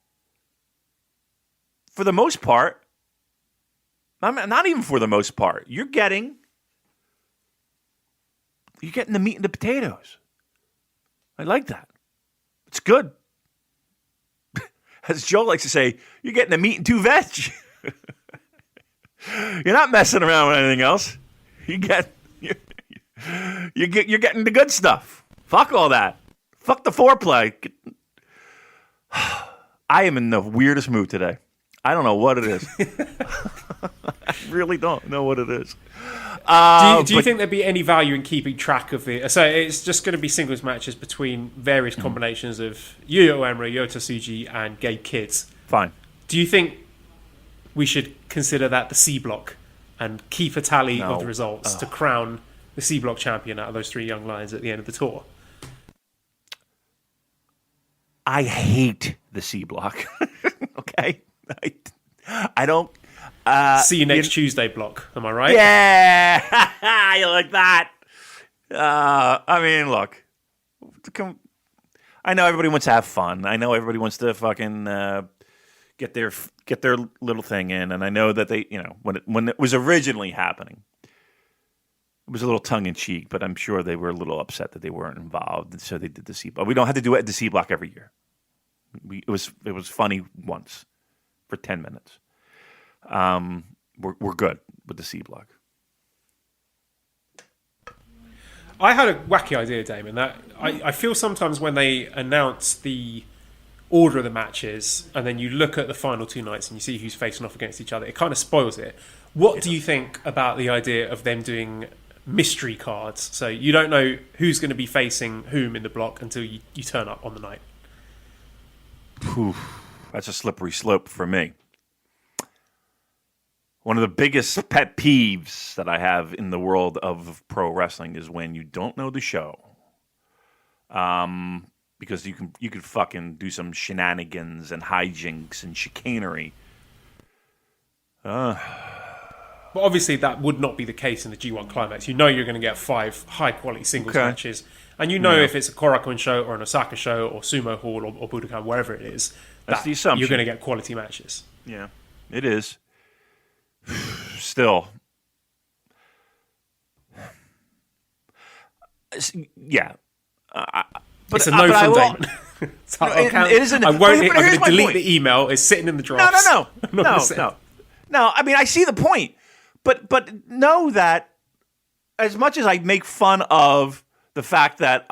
for the most part, not even for the most part, you're getting the meat and the potatoes. I like that. It's good. As Joe likes to say, you're getting the meat and 2 veg. You're not messing around with anything else. You're getting the good stuff. Fuck all that. Fuck the foreplay. I am in the weirdest mood today. I don't know what it is. I really don't know what it is. Do you think there'd be any value in keeping track of the... So it's just going to be singles matches between various combinations of Yuya Uemura, Yota Tsuji, and Gabe Kidd. Fine. Do you think we should consider that the C block and keep a tally of the results to crown the C block champion out of those 3 young lions at the end of the tour? I hate the C block. Okay? I don't... See you next Tuesday block, am I right? Yeah! You like that? Look. I know everybody wants to have fun. I know everybody wants to fucking get their little thing in, and I know that they, when it was originally happening, it was a little tongue in cheek, but I'm sure they were a little upset that they weren't involved, and so they did the C block. We don't have to do it at the C block every year. It was funny once for 10 minutes. We're good with the C block. I had a wacky idea, Damon, that I feel sometimes when they announce the order of the matches and then you look at the final 2 nights and you see who's facing off against each other, it kind of spoils it. What do you think about the idea of them doing mystery cards? So you don't know who's going to be facing whom in the block until you turn up on the night. That's a slippery slope for me. One of the biggest pet peeves that I have in the world of pro wrestling is when you don't know the show. Because you can fucking do some shenanigans and hijinks and chicanery. But obviously that would not be the case in the G1 Climax. You know you're going to get 5 high-quality singles matches. And you know if it's a Korakuen show or an Osaka show or Sumo Hall or Budokan, wherever it is, that's the assumption. You're going to get quality matches. Yeah, it is. Still. Yeah. But it's a no from Damon. It isn't. I'm going to delete the email. It's sitting in the drafts. No. I mean, I see the point, but know that as much as I make fun of the fact that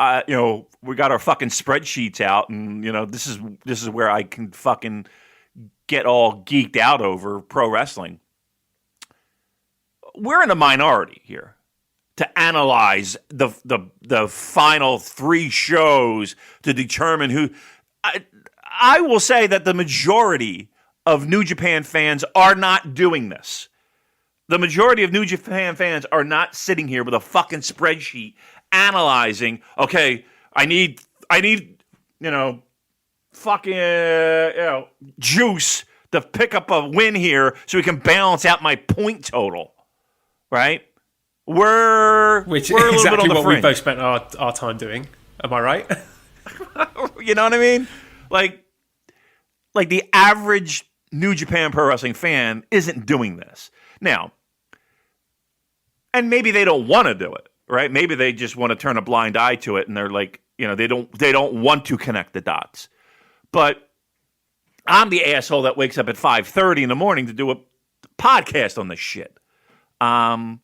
we got our fucking spreadsheets out, and this is where I can fucking get all geeked out over pro wrestling. We're in a minority here to analyze the final 3 shows to determine who. I will say that the majority of New Japan fans are not doing this. The majority of New Japan fans are not sitting here with a fucking spreadsheet analyzing. Okay, I need fucking juice to pick up a win here so we can balance out my point total. Right? Which is exactly what we both spent our time doing. Am I right? You know what I mean? Like, like the average New Japan Pro Wrestling fan isn't doing this. Now, and maybe they don't want to do it, right? Maybe they just want to turn a blind eye to it and they're like, they don't want to connect the dots. But I'm the asshole that wakes up at 5:30 in the morning to do a podcast on this shit. And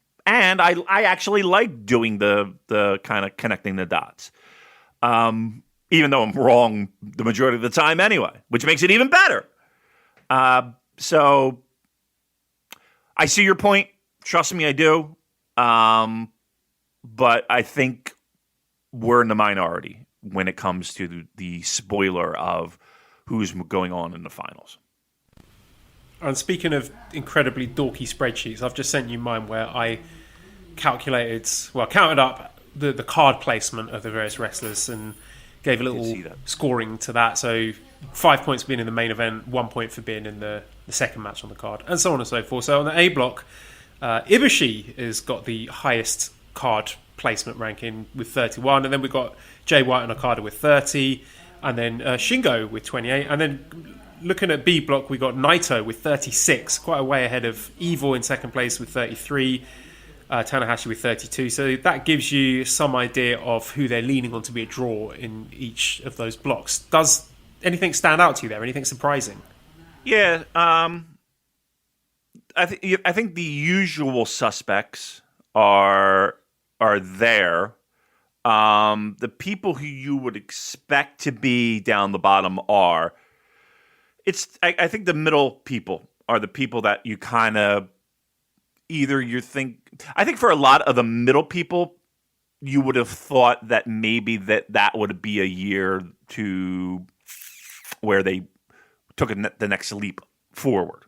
I actually like doing the kind of connecting the dots. Even though I'm wrong the majority of the time anyway, which makes it even better. So I see your point. Trust me, I do. But I think we're in the minority when it comes to the spoiler of who's going on in the finals. And speaking of incredibly dorky spreadsheets, I've just sent you mine where I counted up the card placement of the various wrestlers and gave a little scoring to that. So 5 points for being in the main event, 1 point for being in the second match on the card, and so on and so forth. So on the A block, Ibushi has got the highest card placement ranking with 31, and then we've got Jay White and Okada with 30, and then Shingo with 28, and then looking at B block, we got Naito with 36, quite a way ahead of Evil in second place with 33, Tanahashi with 32. So that gives you some idea of who they're leaning on to be a draw in each of those blocks. Does anything stand out to you there? Anything surprising? Yeah, I think the usual suspects are there. The people who you would expect to be down the bottom are. I think the middle people are the people that you kind of I think for a lot of the middle people, you would have thought that maybe that would be a year to where they took the next leap forward.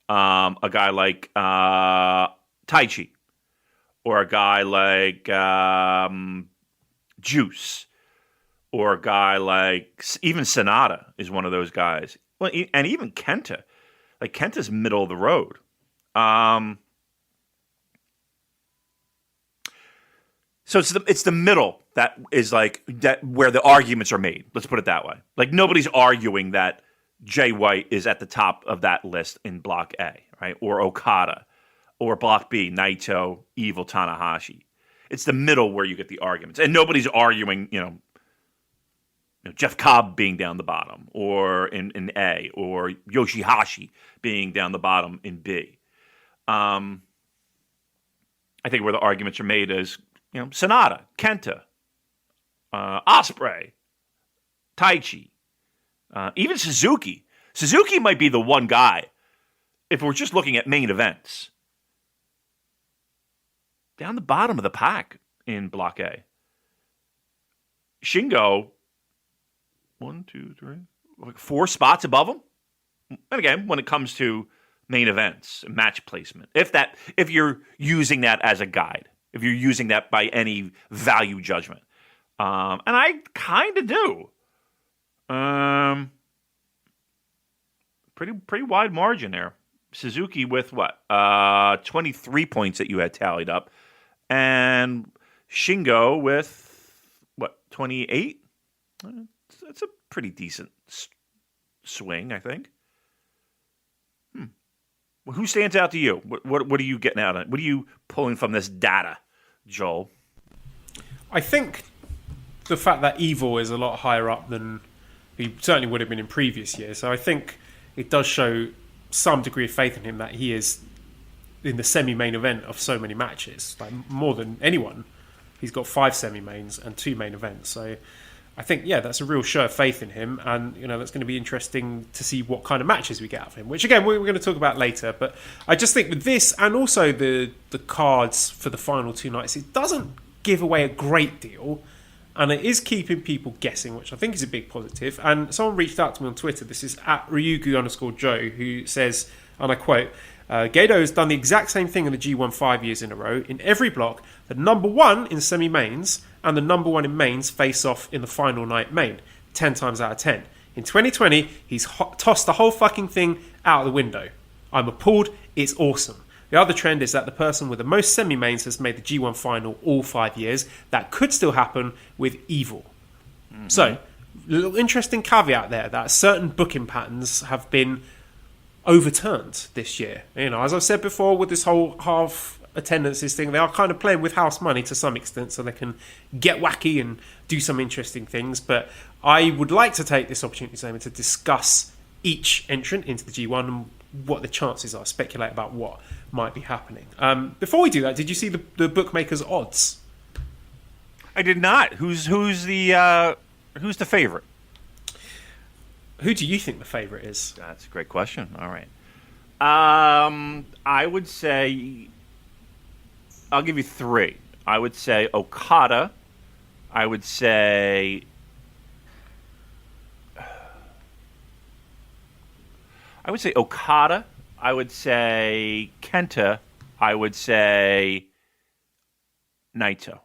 A guy like Taichi, or a guy like Juice, or a guy like even Sonata is one of those guys. Well, and even Kenta, like Kenta's middle of the road. So it's the middle that is like that where the arguments are made. Let's put it that way. Like nobody's arguing that Jay White is at the top of that list in Block A, right? Or Okada, or Block B, Naito, Evil, Tanahashi. It's the middle where you get the arguments, and nobody's arguing, Jeff Cobb being down the bottom, or in A, or Yoshihashi being down the bottom in B. I think where the arguments are made is, Sonata, Kenta, Ospreay, Taichi, even Suzuki. Suzuki might be the one guy, if we're just looking at main events, down the bottom of the pack in Block A. Shingo, 1, 2, 3, 4 spots above him. And again, when it comes to main events, match placement, if you're using that as a guide, if you're using that by any value judgment, and I kind of do, pretty wide margin there. Suzuki with 23 points that you had tallied up, and Shingo with 28. That's a pretty decent swing, I think. Well, who stands out to you? What are you getting out of it? What are you pulling from this data, Joel? I think the fact that Evil is a lot higher up than he certainly would have been in previous years. So I think it does show some degree of faith in him that he is in the semi-main event of so many matches, like more than anyone. He's got 5 semi-mains and 2 main events. So I think, that's a real show of faith in him, and that's going to be interesting to see what kind of matches we get out of him, which again we're going to talk about later. But I just think with this, and also the cards for the final 2 nights, it doesn't give away a great deal, and it is keeping people guessing, which I think is a big positive. And someone reached out to me on Twitter. This is at Ryugu_Joe, who says, and I quote, Gedo has done the exact same thing in the G1 5 years in a row. In every block, the number 1 in semi-mains and the number 1 in mains face off in the final night main, 10 times out of 10. In 2020, he's tossed the whole fucking thing out of the window. I'm appalled. It's awesome. The other trend is that the person with the most semi-mains has made the G1 final all 5 years. That could still happen with Evil. Mm-hmm. So, little interesting caveat there that certain booking patterns have been overturned this year. You know, as I've said before, with this whole half attendances thing, they are kind of playing with house money to some extent, so they can get wacky and do some interesting things. But I would like to take this opportunity, Damon, to discuss each entrant into the G1 and what the chances are, speculate about what might be happening. Before we do that, did you see the bookmakers' odds? I did not. Who's the favorite? Who do you think the favorite is? That's a great question. All right. I would say I'll give you three. I would say Okada. I would say Okada. I would say Kenta. I would say Naito.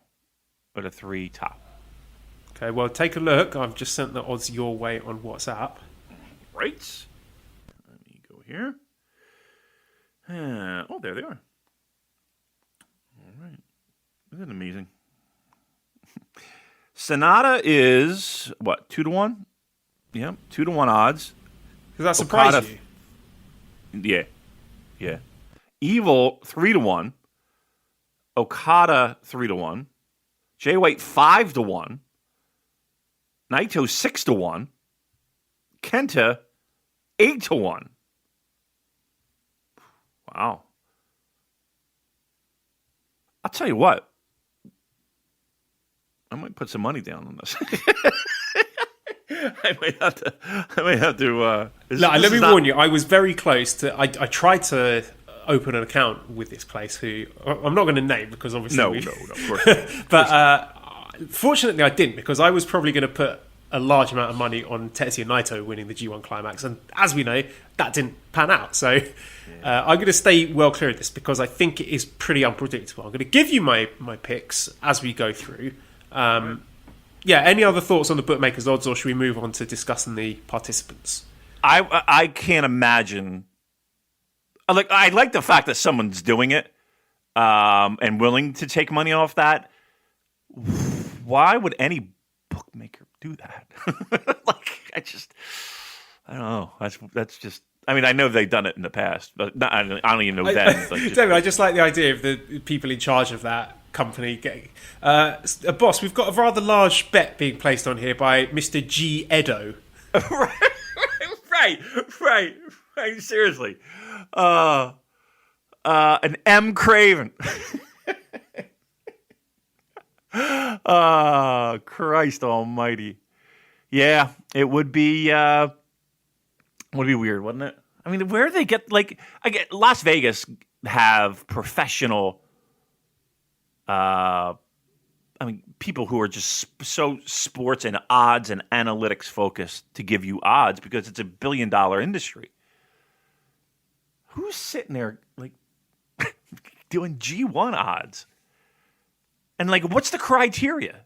Are the three top. Okay, well, take a look. I've just sent the odds your way on WhatsApp. Right. Let me go here. Oh, there they are. All right. Isn't that amazing? Sonata is, what, 2-1? Yeah, 2-1 odds. Does that surprise you? Yeah. Evil, 3-1. Okada, 3-1. Jay White, 5-1. Naito, 6-1. Kenta, 8-1. Wow. I'll tell you what. I might put some money down on this. I might have to. Let me warn you. I was very close to. I tried to open an account with this place, who I'm not going to name because obviously no, of course. But fortunately, I didn't, because I was probably going to put a large amount of money on Tetsuya Naito winning the G1 Climax, and as we know, that didn't pan out. So I'm going to stay well clear of this because I think it is pretty unpredictable. I'm going to give you my picks as we go through. Any other thoughts on the bookmakers' odds, or should we move on to discussing the participants? I can't imagine. I like the fact that someone's doing it and willing to take money off that. Why would any bookmaker do that? I don't know. That's just. I mean, I know they've done it in the past, but I don't even know then. David, I just like the idea of the people in charge of that company getting. Boss, we've got a rather large bet being placed on here by Mr. G. Edo. Right. Seriously. An M. Craven. Christ almighty. Yeah, it would be weird, wouldn't it? I mean, where do they get, Las Vegas have professional people who are just so sports and odds and analytics focused to give you odds because it's a $1 billion industry. Who's sitting there doing G1 odds? And what's the criteria?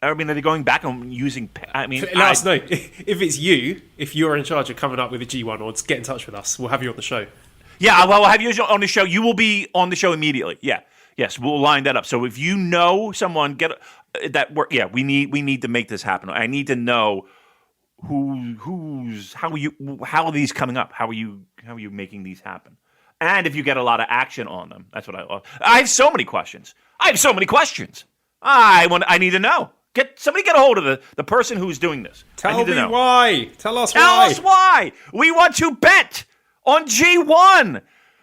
I mean, are they going back and using? Let us know if you're in charge of coming up with the G1 odds. Get in touch with us. We'll have you on the show. Yeah, we'll have you on the show. You will be on the show immediately. Yeah, yes, we'll line that up. So if you know someone, get that work. Yeah, we need to make this happen. I need to know how are these coming up? How are you making these happen? And if you get a lot of action on them, that's what I have so many questions. I need to know. Somebody get a hold of the person who's doing this. Tell us why. Tell us why. We want to bet on G1.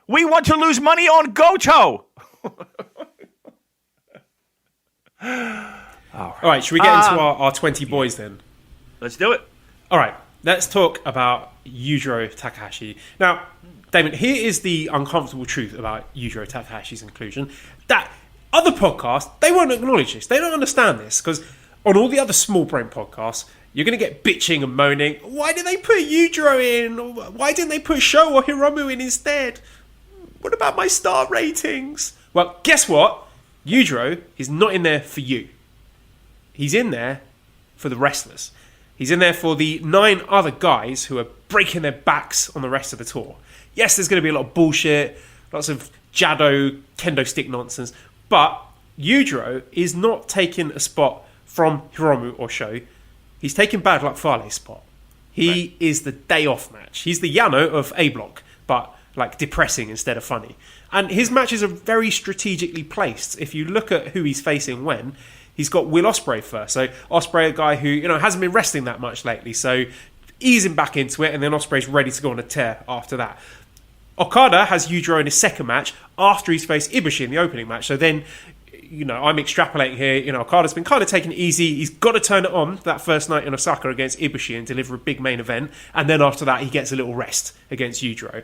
We want to lose money on Goto. All right, should we get into our 20 boys then? Let's do it. All right, let's talk about Yujiro Takahashi. Now, Damon, here is the uncomfortable truth about Yujiro Takahashi's inclusion. That other podcasts, they won't acknowledge this. They don't understand this, because on all the other small brain podcasts, you're going to get bitching and moaning. Why did they put Yujiro in? Why didn't they put Sho or Hiromu in instead? What about my star ratings? Well, guess what? Yujiro is not in there for you. He's in there for the wrestlers. He's in there for the 9 other guys who are breaking their backs on the rest of the tour. Yes, there's going to be a lot of bullshit, lots of Jado, kendo stick nonsense, but Yujiro is not taking a spot from Hiromu or Sho. he's taking Bad Luck Fale's spot. He is the day off match. He's the Yano of A Block, but like depressing instead of funny. And his matches are very strategically placed. If you look at who he's facing when, he's got Will Ospreay first. So Ospreay, a guy who hasn't been wrestling that much lately, so ease him back into it, and then Ospreay's ready to go on a tear after that. Okada has Yujiro in his second match after he's faced Ibushi in the opening match. So then, I'm extrapolating here. Okada's been kind of taking it easy. He's got to turn it on that first night in Osaka against Ibushi and deliver a big main event. And then after that, he gets a little rest against Yujiro.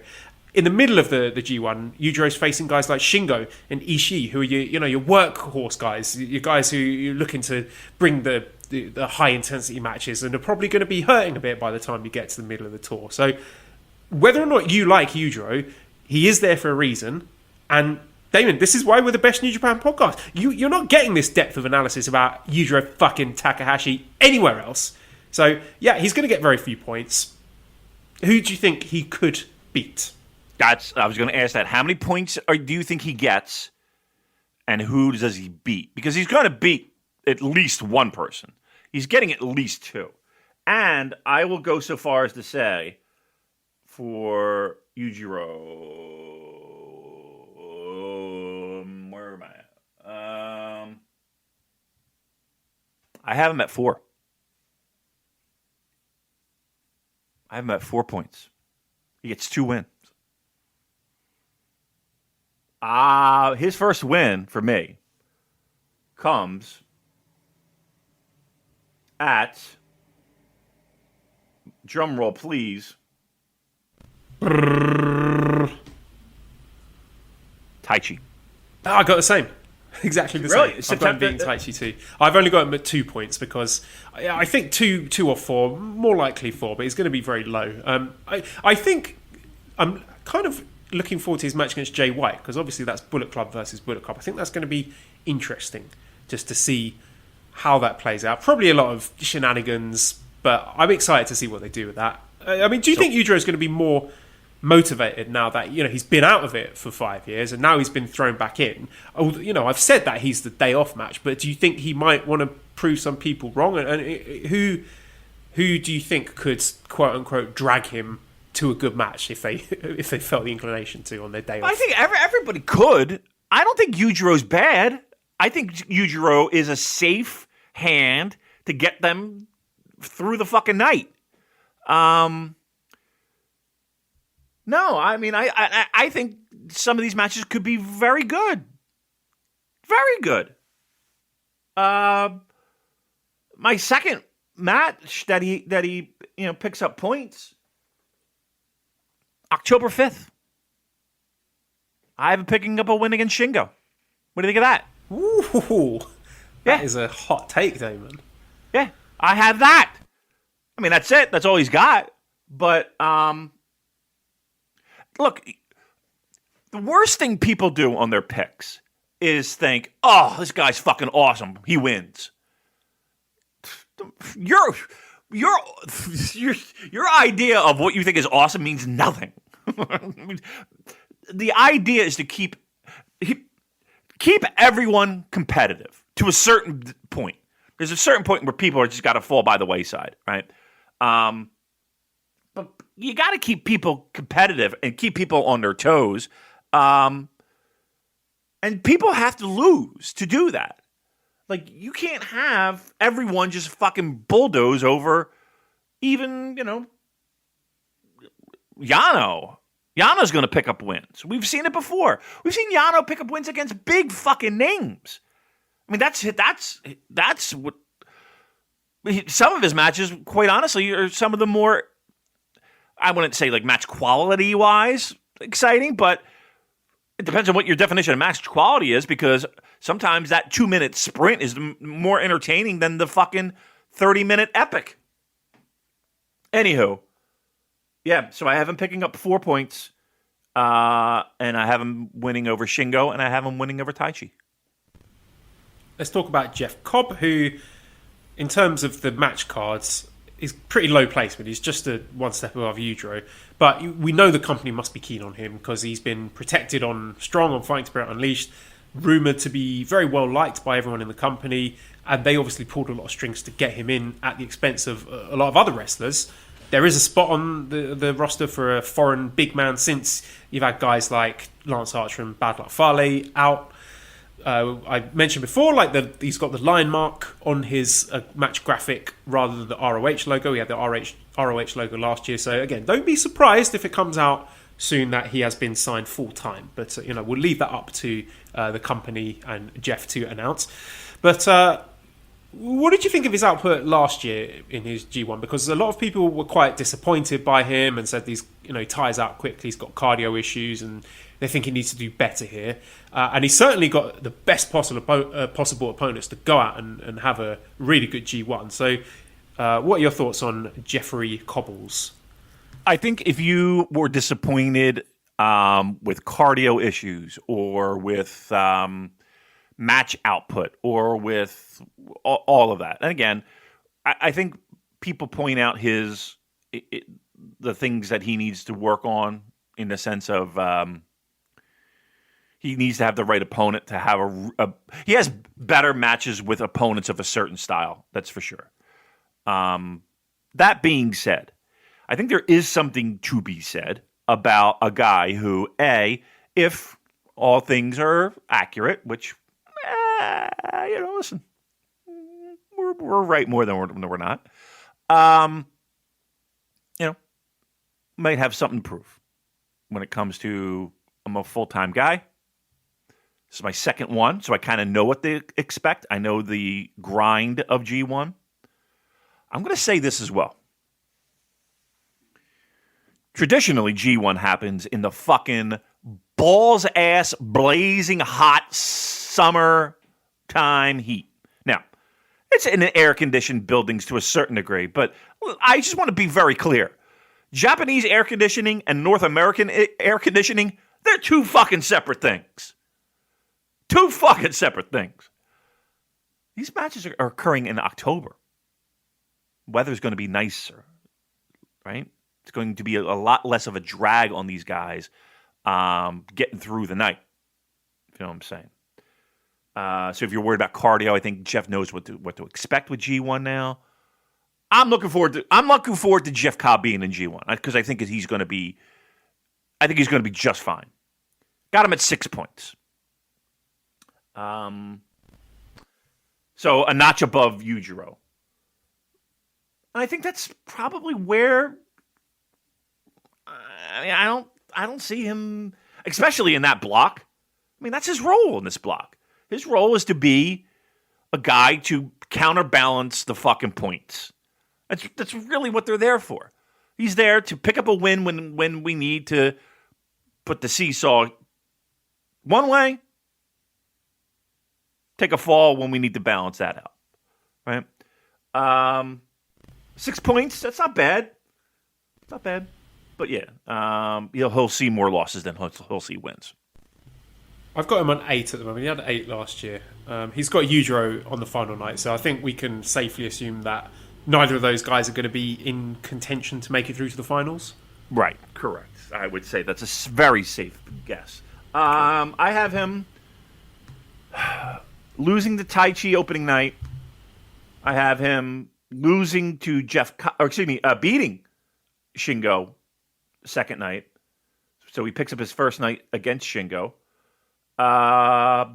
In the middle of the G1, Yujiro's facing guys like Shingo and Ishii, who are your workhorse guys, your guys who you're looking to bring the high intensity matches, and are probably going to be hurting a bit by the time you get to the middle of the tour. So whether or not you like Yujiro, he is there for a reason. And Damon, this is why we're the best New Japan podcast. You're not getting this depth of analysis about Yujiro fucking Takahashi anywhere else. So yeah, he's going to get very few points. Who do you think he could beat? I was going to ask that. How many points do you think he gets, and who does he beat? Because he's going to beat at least one person. He's getting at least two. And I will go so far as to say, for Yujiro, where am I? I have him at 4. I have him at 4 points. He gets 2 wins. His first win for me comes at, drum roll please, Taichi. I got the same. Exactly the Really? same. I've got him beating Taichi too. I've only got him at 2 points because I think two or 4, more likely 4, but he's going to be very low. I think I'm kind of looking forward to his match against Jay White, because obviously that's Bullet Club versus Bullet Club. I think that's going to be interesting just to see how that plays out. Probably a lot of shenanigans, but I'm excited to see what they do with that. I mean, do you think Yujiro is going to be more motivated now that he's been out of it for 5 years and now he's been thrown back in? I've said that he's the day off match, but do you think he might want to prove some people wrong? And who do you think could quote unquote drag him to a good match if they felt the inclination to on their day off? I think everybody could. I don't think Yujiro's bad. I think Yujiro is a safe hand to get them through the fucking night. No, I mean, I think some of these matches could be very good. Very good. My second match that he picks up points, October 5th. I have him picking up a win against Shingo. What do you think of that? Ooh, that is a hot take, Damon. Yeah, I have that. I mean, that's it. That's all he's got. But look, the worst thing people do on their picks is think, "Oh, this guy's fucking awesome. He wins." Your idea of what you think is awesome means nothing. The idea is to keep everyone competitive to a certain point. There's a certain point where people are just got to fall by the wayside, right? But you got to keep people competitive and keep people on their toes. And people have to lose to do that. Like, you can't have everyone just fucking bulldoze over even, Yano. Yano's going to pick up wins. We've seen it before. We've seen Yano pick up wins against big fucking names. I mean, that's what some of his matches, quite honestly, are some of the more, I wouldn't say like match quality wise exciting, but it depends on what your definition of match quality is, because sometimes that 2-minute sprint is more entertaining than the fucking 30-minute epic. Anywho, yeah, so I have him picking up 4 points, and I have him winning over Shingo, and I have him winning over Taichi. Let's talk about Jeff Cobb, who, in terms of the match cards, is pretty low placement. He's just one step above Yujiro. But we know the company must be keen on him because he's been protected on Strong, on Fighting Spirit Unleashed, rumoured to be very well liked by everyone in the company. and they obviously pulled a lot of strings to get him in at the expense of a lot of other wrestlers. There is a spot on the roster for a foreign big man, since you've had guys like Lance Archer and Bad Luck Fale out. I mentioned before, he's got the line mark on his match graphic rather than the ROH logo. He had the ROH logo last year. So again, don't be surprised if it comes out soon that he has been signed full time. But we'll leave that up to the company and Jeff to announce. But what did you think of his output last year in his G1? Because a lot of people were quite disappointed by him and said he tires out quickly, he's got cardio issues, and they think he needs to do better here. And he's certainly got the best possible opponents to go out and have a really good G1. So what are your thoughts on Jeffrey Cobbles? I think if you were disappointed with cardio issues or with match output or with all of that, and again, I think people point out the things that he needs to work on in the sense of he needs to have the right opponent to have he has better matches with opponents of a certain style, that's for sure. That being said, I think there is something to be said about a guy who, if all things are accurate, which, listen, we're right more than we're not, might have something to prove when it comes to, I'm a full-time guy. This is my second one, so I kind of know what they expect. I know the grind of G1. I'm going to say this as well. Traditionally, G1 happens in the fucking balls-ass, blazing hot summertime heat. Now, it's in air-conditioned buildings to a certain degree, but I just want to be very clear. Japanese air conditioning and North American air conditioning, they're two fucking separate things. Two fucking separate things. These matches are occurring in October. Weather's going to be nicer, right? It's going to be a lot less of a drag on these guys getting through the night. If you know what I'm saying. So if you're worried about cardio, I think Jeff knows what to expect with G1 now. I'm looking forward to Jeff Cobb being in G1 because I think he's going to be just fine. Got him at 6 points. So a notch above Yujiro. And I think that's probably where I don't see him, especially in that block. I mean, that's his role in this block. His role is to be a guy to counterbalance the fucking points. That's really what they're there for. He's there to pick up a win when we need to put the seesaw one way, take a fall when we need to balance that out. Right? 6 points, that's not bad. Not bad. But yeah, he'll see more losses than he'll see wins. I've got him on 8 at the moment. He had 8 last year. He's got Yujiro on the final night, so I think we can safely assume that neither of those guys are going to be in contention to make it through to the finals. Right, correct. I would say that's a very safe guess. I have him losing to Tai Chi opening night. I have him losing to beating Shingo second night. So he picks up his first night against Shingo. I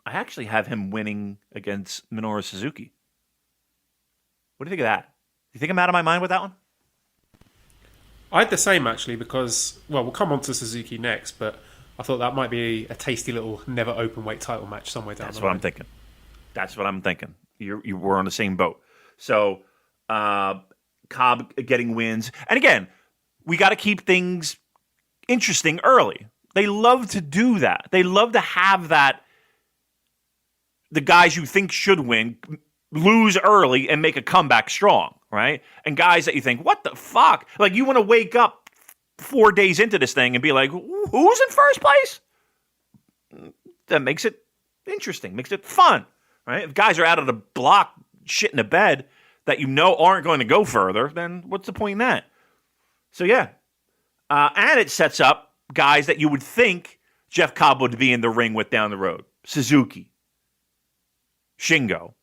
actually have him winning against Minoru Suzuki. What do you think of that? Do you think I'm out of my mind with that one? I had the same, actually, because, well, we'll come on to Suzuki next, but I thought that might be a tasty little never open weight title match somewhere down the line. That's what I'm thinking. You were on the same boat. So, Cobb getting wins. And again, we got to keep things interesting early. They love to do that. They love to have that. The guys you think should win lose early and make a comeback strong, right? And guys that you think, what the fuck? Like, you want to wake up 4 days into this thing and be like, who's in first place? That makes it interesting, makes it fun, right? If guys are out of the block shit in the bed that you know aren't going to go further, then what's the point in that? So, yeah. And it sets up guys that you would think Jeff Cobb would be in the ring with down the road. Suzuki, Shingo.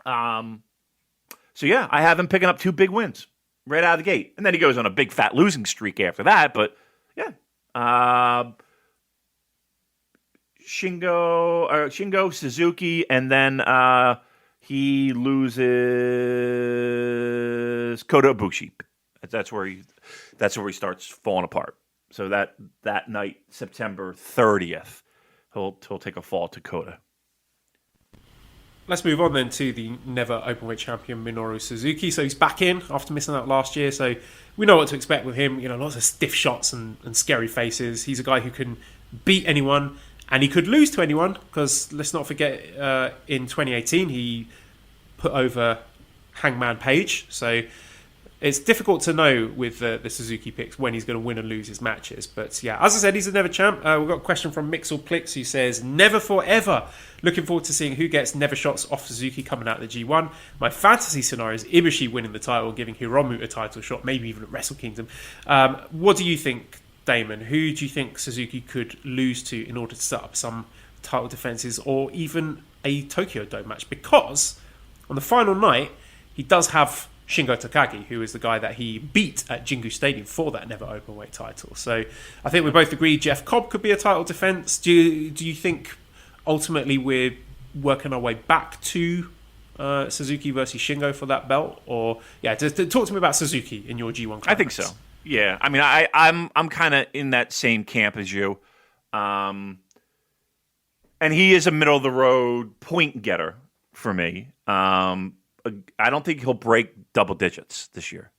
So yeah, I have him picking up 2 big wins right out of the gate, and then he goes on a big fat losing streak after that. But yeah, Shingo, Suzuki, and then he loses Kota Ibushi. That's where he starts falling apart. So that night, September 30th, he'll take a fall to Kota. Let's move on then to the never openweight champion Minoru Suzuki. So he's back in after missing out last year. So we know what to expect with him. Lots of stiff shots and scary faces. He's a guy who can beat anyone, and he could lose to anyone, because let's not forget in 2018 he put over Hangman Page. So it's difficult to know with the Suzuki picks when he's going to win and lose his matches. But yeah, as I said, he's a never champ. We've got a question from Mixelplix who says, never forever. Looking forward to seeing who gets never shots off Suzuki coming out of the G1. My fantasy scenario is Ibushi winning the title, giving Hiromu a title shot, maybe even at Wrestle Kingdom. What do you think, Damon? Who do you think Suzuki could lose to in order to set up some title defenses or even a Tokyo Dome match? Because on the final night, he does have Shingo Takagi, who is the guy that he beat at Jingu Stadium for that never openweight title. So I think we both agree Jeff Cobb could be a title defense. Do you think ultimately we're working our way back to Suzuki versus Shingo for that belt? Or talk to me about Suzuki in your G1 climax. I think so. Yeah, I mean, I'm kind of in that same camp as you, and he is a middle of the road point getter for me. I don't think he'll break double digits this year.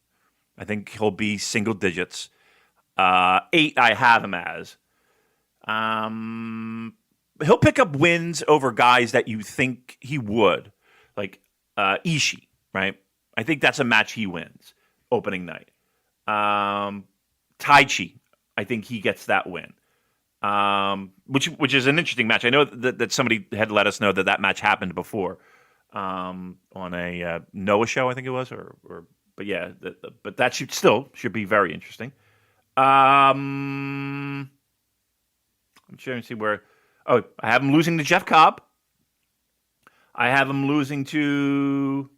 I think he'll be single digits. 8 I have him as. He'll pick up wins over guys that you think he would, like Ishii, right? I think that's a match he wins opening night. Taichi, I think he gets that win, which is an interesting match. I know that somebody had let us know that match happened before on a Noah show, I think it was, but yeah, but that should be very interesting. I'm trying to see where. Oh, I have him losing to Jeff Cobb. I have him losing to.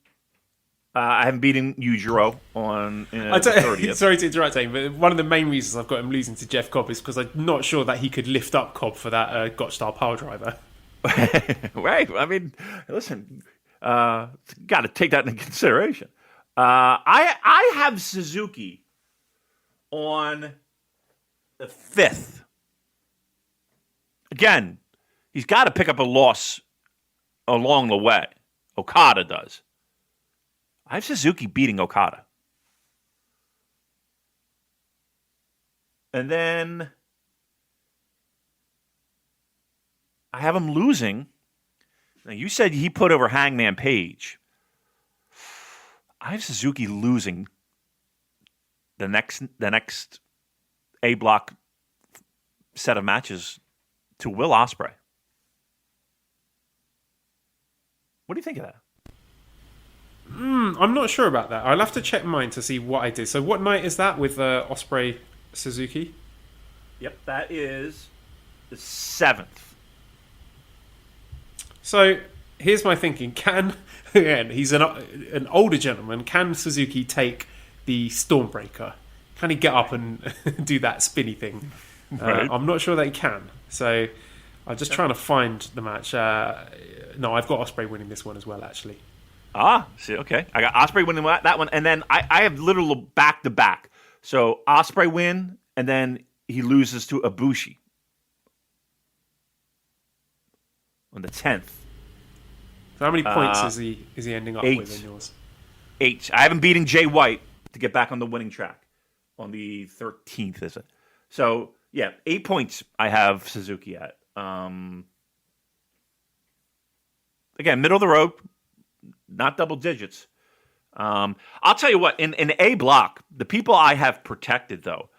I haven't beaten Yujiro on the 30th. Sorry to interrupt, Dave, but one of the main reasons I've got him losing to Jeff Cobb is because I'm not sure that he could lift up Cobb for that Gotch-style power driver. Right. I mean, listen, got to take that into consideration. I have Suzuki on the 5th. Again, he's got to pick up a loss along the way. Okada does. I have Suzuki beating Okada. And then I have him losing. Now, you said he put over Hangman Page. I have Suzuki losing the next A block set of matches to Will Ospreay. What do you think of that? I'm not sure about that. I'll have to check mine to see what I did. So what night is that with Ospreay Suzuki? Yep, that is the 7th. So here's my thinking. Again, he's an older gentleman. Can Suzuki take the Stormbreaker? Can he get up and do that spinny thing? Right. I'm not sure that he can. So I'm just trying to find the match. No, I've got Ospreay winning this one as well, actually. See, okay. I got Ospreay winning that one, and then I have literal back-to-back. So Ospreay win, and then he loses to Ibushi on the 10th. So how many points is he ending up 8. with in yours? 8. I have him beating Jay White to get back on the winning track on the 13th, is it? So, yeah, 8 points I have Suzuki at. Again, middle of the road, not double digits. I'll tell you what, in A block, the people I have protected, though,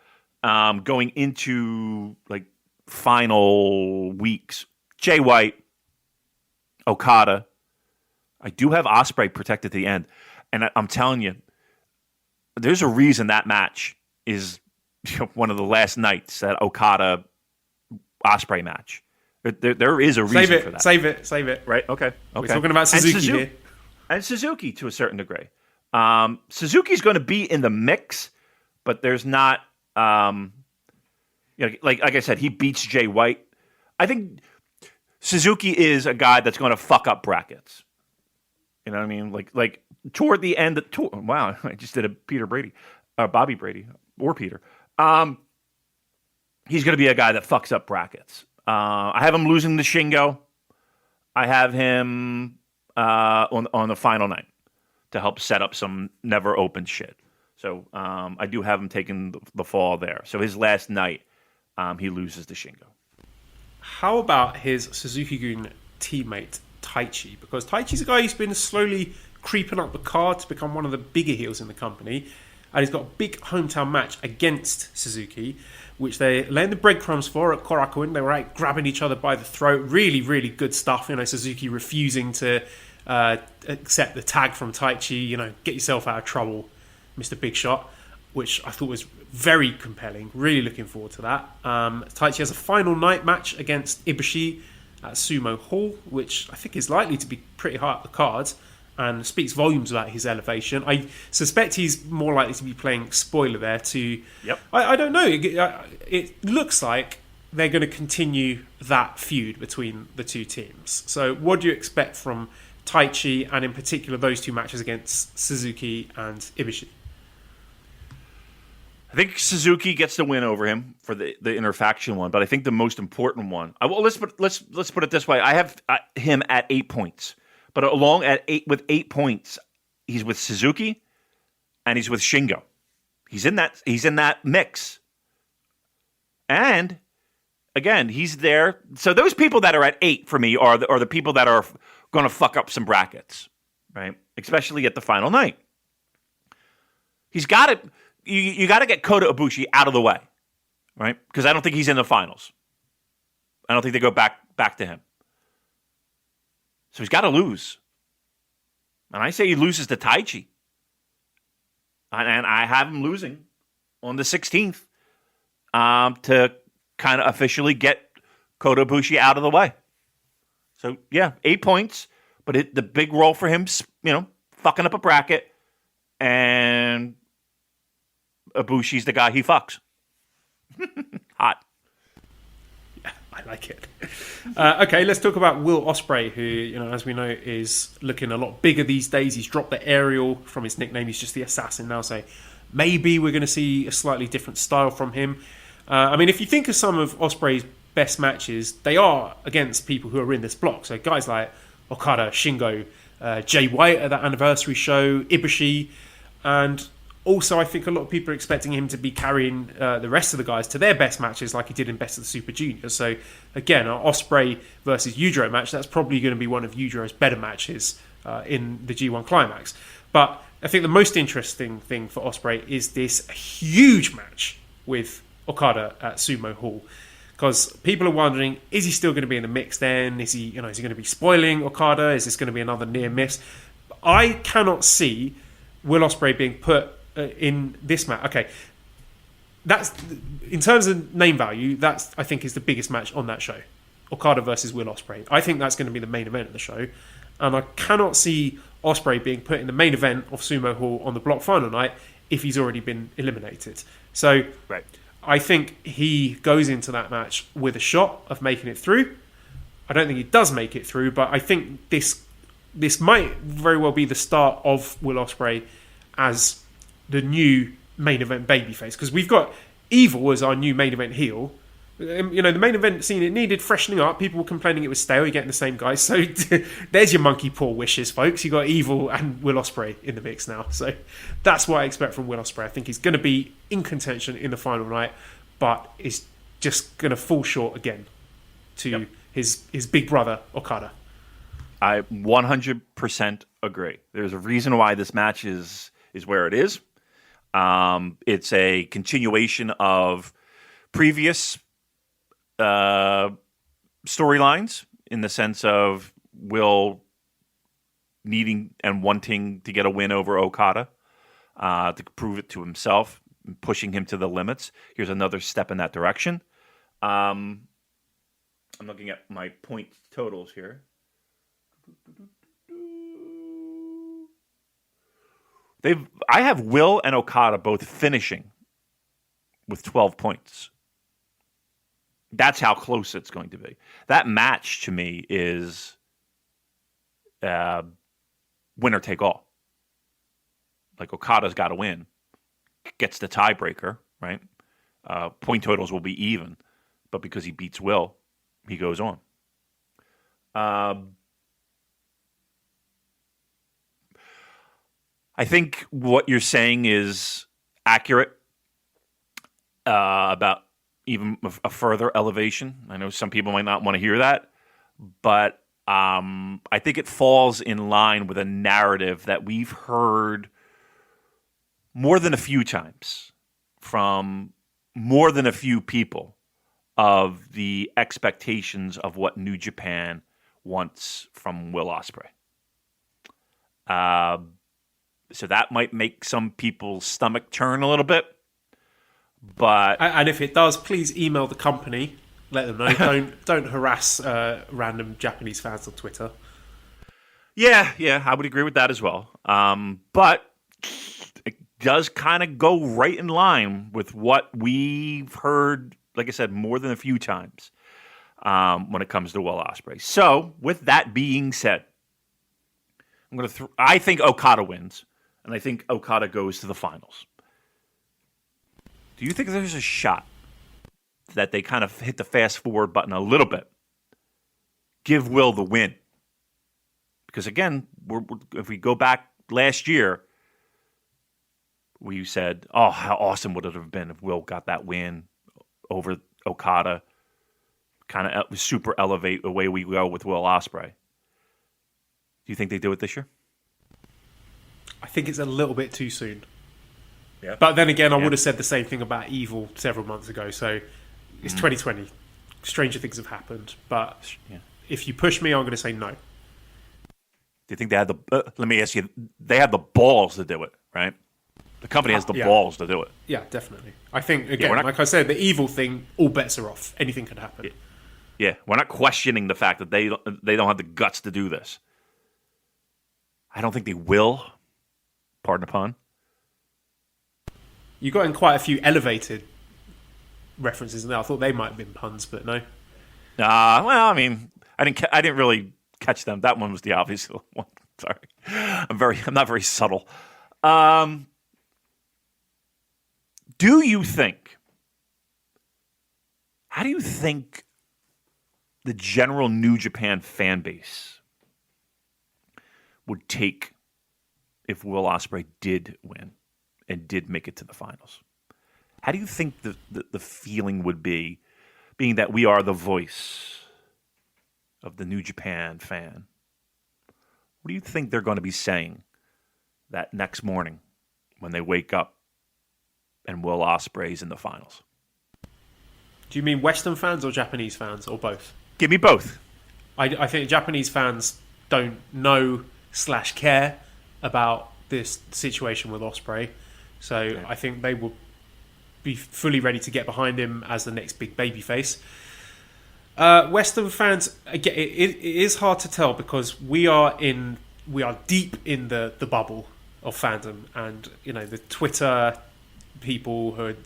going into like final weeks, Jay White, Okada, I do have Ospreay protected at the end. And I'm telling you, there's a reason that match is one of the last nights, that Okada-Ospreay match. There is a reason for that. Save it. Right? Okay. We're talking about Suzuki here. And Suzuki to a certain degree. Suzuki's going to be in the mix, but there's not. Like I said, he beats Jay White. I think Suzuki is a guy that's going to fuck up brackets. You know what I mean? Like toward the end. Wow, I just did a Bobby Brady, or Peter. He's going to be a guy that fucks up brackets. I have him losing to Shingo. I have him on the final night to help set up some never open shit. So I do have him taking the fall there. So his last night, he loses to Shingo. How about his Suzuki-gun teammate, Taichi? Because Taichi's a guy who's been slowly creeping up the card to become one of the bigger heels in the company. And he's got a big hometown match against Suzuki, which they're laying the breadcrumbs for at Korakuen. They were out grabbing each other by the throat. Really, really good stuff. Suzuki refusing to accept the tag from Taichi. Get yourself out of trouble, Mr. Big Shot, which I thought was very compelling. Really looking forward to that. Taichi has a final night match against Ibushi at Sumo Hall, which I think is likely to be pretty high up the cards and speaks volumes about his elevation. I suspect he's more likely to be playing spoiler there to... Yep. I don't know. It looks like they're going to continue that feud between the two teams. So what do you expect from Taichi, and in particular those two matches against Suzuki and Ibushi? I think Suzuki gets the win over him for the interfaction one, but I think the most important one... let's put it this way. I have him at 8 points. But along with 8 points, he's with Suzuki and he's with Shingo. He's in that mix. And again, he's there. So those people that are at 8 for me are the people that are going to fuck up some brackets, right? Especially at the final night. He's got to you got to get Kota Ibushi out of the way, right? Because I don't think he's in the finals. I don't think they go back to him. So he's got to lose. And I say he loses to Taichi. And I have him losing on the 16th to kind of officially get Kota Ibushi out of the way. So, yeah, 8 points. But the big role for him, fucking up a bracket. And Ibushi's the guy he fucks. Hot. I like it. Okay, let's talk about Will Ospreay, who, as we know, is looking a lot bigger these days. He's dropped the Ariel from his nickname. He's just the Assassin now. So maybe we're going to see a slightly different style from him. If you think of some of Ospreay's best matches, they are against people who are in this block. So guys like Okada, Shingo, Jay White at that anniversary show, Ibushi, and also I think a lot of people are expecting him to be carrying the rest of the guys to their best matches like he did in Best of the Super Juniors. So again, an Ospreay versus Yujiro match, that's probably going to be one of Yujiro's better matches in the G1 Climax. But I think the most interesting thing for Ospreay is this huge match with Okada at Sumo Hall. Because people are wondering, is he still going to be in the mix then? Is he going to be spoiling Okada? Is this going to be another near miss? I cannot see Will Ospreay being put in this match. Okay, that's in terms of name value. That's I think is the biggest match on that show. Okada versus Will Ospreay. I think that's going to be the main event of the show, and I cannot see Ospreay being put in the main event of Sumo Hall on the block final night if he's already been eliminated. So right. I think he goes into that match with a shot of making it through. I don't think he does make it through, but I think this might very well be the start of Will Ospreay as the new main event babyface, because we've got Evil as our new main event heel. The main event scene, it needed freshening up. People were complaining it was stale. You're getting the same guys. So there's your monkey paw wishes, folks. You got Evil and Will Ospreay in the mix now. So that's what I expect from Will Ospreay. I think he's going to be in contention in the final night, but is just going to fall short again to his big brother Okada. I 100% agree. There's a reason why this match is where it is. It's a continuation of previous storylines in the sense of Will needing and wanting to get a win over Okada to prove it to himself, pushing him to the limits. Here's another step in that direction. I'm looking at my point totals here. I have Will and Okada both finishing with 12 points. That's how close it's going to be. That match to me is winner take all. Like Okada's got to win, gets the tiebreaker, right? Point totals will be even, but because he beats Will, he goes on. I think what you're saying is accurate about even a further elevation. I know some people might not want to hear that, but I think it falls in line with a narrative that we've heard more than a few times from more than a few people of the expectations of what New Japan wants from Will Ospreay. So that might make some people's stomach turn a little bit. But and if it does, please email the company. Let them know. Don't harass random Japanese fans on Twitter. Yeah, I would agree with that as well. But it does kind of go right in line with what we've heard, like I said, more than a few times when it comes to Will Ospreay. So, with that being said, I think Okada wins, and I think Okada goes to the finals. Do you think there's a shot that they kind of hit the fast forward button a little bit? Give Will the win. Because again, if we go back last year, we said, oh, how awesome would it have been if Will got that win over Okada, kind of super elevate the way we go with Will Ospreay. Do you think they do it this year? I think it's a little bit too soon. Yeah. But then again, I would have said the same thing about Evil several months ago. So it's 2020. Stranger things have happened. But if you push me, I'm going to say no. Do you think they had the... let me ask you. They have the balls to do it, right? The company has the balls to do it. Yeah, definitely. I think, again, like I said, the Evil thing, all bets are off. Anything can happen. Yeah, we're not questioning the fact that they don't have the guts to do this. I don't think they will. Pardon the pun. You got in quite a few elevated references in there. I thought they might have been puns, but no. Well, I mean, I didn't really catch them. That one was the obvious one. Sorry, I'm not very subtle. Do you think? How do you think the general New Japan fan base would take if Will Ospreay did win and did make it to the finals? How do you think the feeling would be, being that we are the voice of the New Japan fan? What do you think they're going to be saying that next morning when they wake up and Will Ospreay's in the finals? Do you mean Western fans or Japanese fans, or both? Give me both. I think Japanese fans don't know / care about this situation with Ospreay. So I think they will be fully ready to get behind him as the next big babyface. Western fans, again, it is hard to tell because we are deep in the bubble of fandom, and the Twitter people who are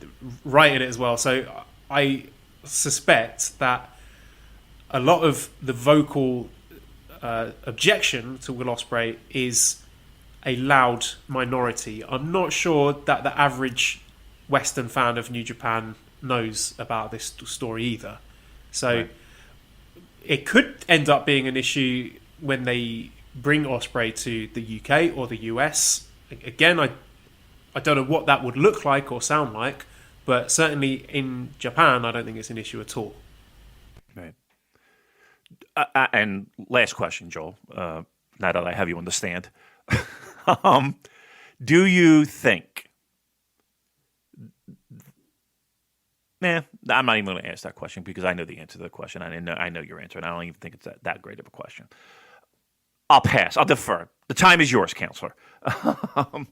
writing it as well. So I suspect that a lot of the vocal objection to Will Ospreay is a loud minority. I'm not sure that the average Western fan of New Japan knows about this story either. So it could end up being an issue when they bring Ospreay to the UK or the US. Again, I don't know what that would look like or sound like, but certainly in Japan, I don't think it's an issue at all. Right. And last question, Joel, now that I have you on the stand. Do you think... I'm not even going to ask that question because I know the answer to the question. I know your answer, and I don't even think it's that great of a question. I'll pass. I'll defer. The time is yours, counselor. All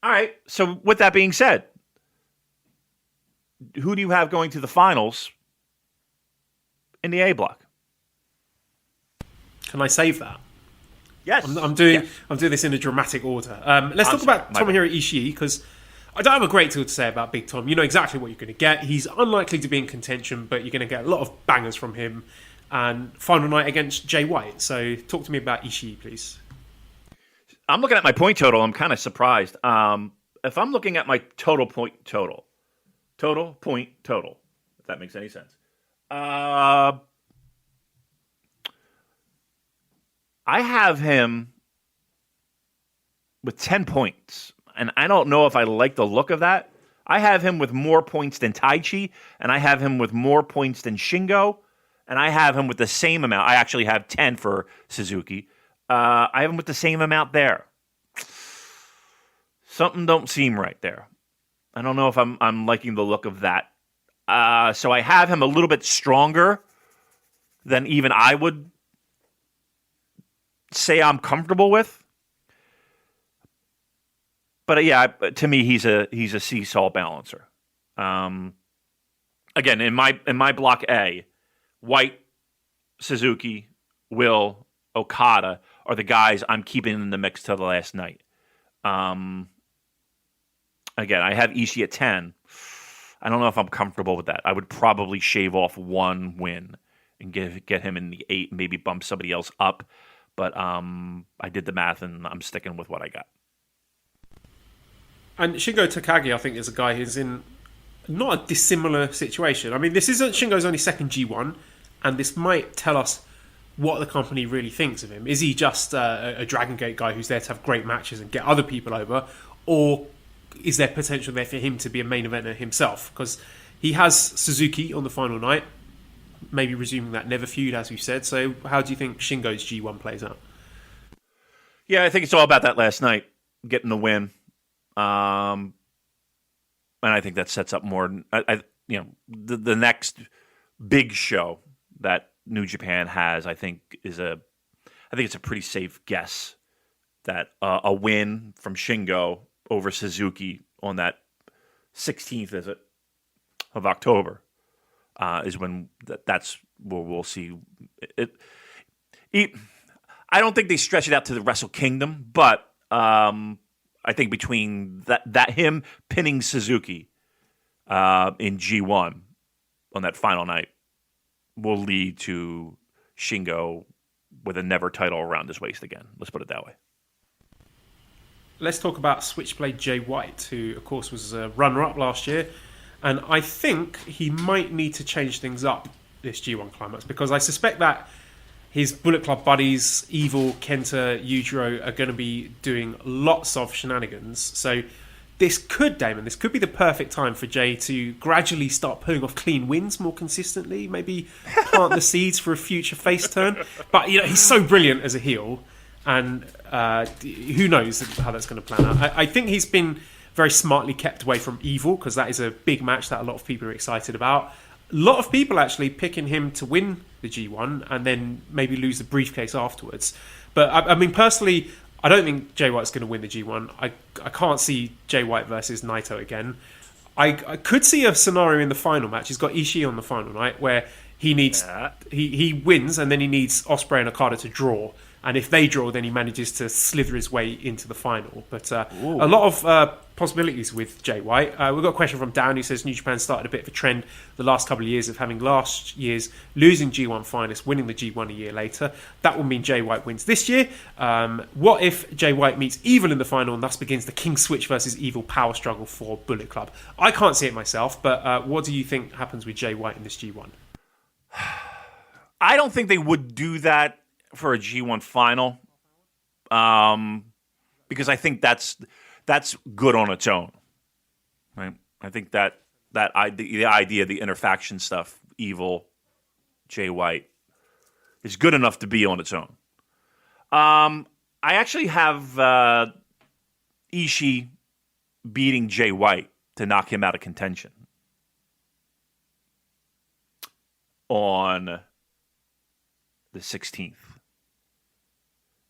right. So with that being said, who do you have going to the finals in the A block. Can I save that? Yes. I'm doing this in a dramatic order. Let's talk about Tomohiro Ishii, because I don't have a great deal to say about Big Tom. You know exactly what you're going to get. He's unlikely to be in contention, but you're going to get a lot of bangers from him. And final night against Jay White. So talk to me about Ishii, please. I'm looking at my point total. I'm kind of surprised. If I'm looking at my total point total, if that makes any sense, I have him with 10 points, and I don't know if I like the look of that. I have him with more points than Taichi, and I have him with more points than Shingo, and I have him with the same amount. I actually have 10 for Suzuki. I have him with the same amount there. Something don't seem right there. I don't know if I'm liking the look of that. So I have him a little bit stronger than even I would say I'm comfortable with. But yeah, to me, he's a seesaw balancer. Again, in my block A, White, Suzuki, Will, Okada are the guys I'm keeping in the mix till the last night. Again, I have Ishii at 10. I don't know if I'm comfortable with that. I would probably shave off one win and get him in the 8, maybe bump somebody else up. But I did the math, and I'm sticking with what I got. And Shingo Takagi, I think, is a guy who's in not a dissimilar situation. I mean, this isn't Shingo's only second G1, and this might tell us what the company really thinks of him. Is he just a Dragon Gate guy who's there to have great matches and get other people over? Or is there potential there for him to be a main eventer himself? Because he has Suzuki on the final night, maybe resuming that Never feud, as we said. So how do you think Shingo's G1 plays out? Yeah, I think it's all about that last night, getting the win. And I think that sets up more. The next big show that New Japan has, I think it's a pretty safe guess that a win from Shingo over Suzuki on that 16th of October is when that's where we'll see it. I don't think they stretch it out to the Wrestle Kingdom, but I think between that him pinning Suzuki in G1 on that final night will lead to Shingo with a never title around his waist again. Let's put it that way. Let's talk about Switchblade Jay White, who, of course, was a runner-up last year. And I think he might need to change things up this G1 Climax, because I suspect that his Bullet Club buddies, Evil, Kenta, Yujiro, are going to be doing lots of shenanigans. So this could be the perfect time for Jay to gradually start pulling off clean wins more consistently, maybe plant the seeds for a future face turn. But he's so brilliant as a heel, and who knows how that's going to plan out. I think he's been very smartly kept away from Evil, because that is a big match that a lot of people are excited about. A lot of people actually picking him to win the G1 and then maybe lose the briefcase afterwards. But I mean, personally, I don't think Jay White's going to win the G1. I can't see Jay White versus Naito again. I could see a scenario in the final match. He's got Ishii on the final night where he needs he wins, and then he needs Ospreay and Okada to draw. And if they draw, then he manages to slither his way into the final. But a lot of possibilities with Jay White. We've got a question from Dan who says New Japan started a bit of a trend the last couple of years of having last year's losing G1 finalists winning the G1 a year later. That will mean Jay White wins this year. What if Jay White meets Evil in the final and thus begins the King Switch versus Evil power struggle for Bullet Club? I can't see it myself, but what do you think happens with Jay White in this G1? I don't think they would do that for a G1 final, because I think that's good on its own, right? I think the idea of the interfaction stuff, Evil, Jay White, is good enough to be on its own. I actually have Ishii beating Jay White to knock him out of contention on the 16th.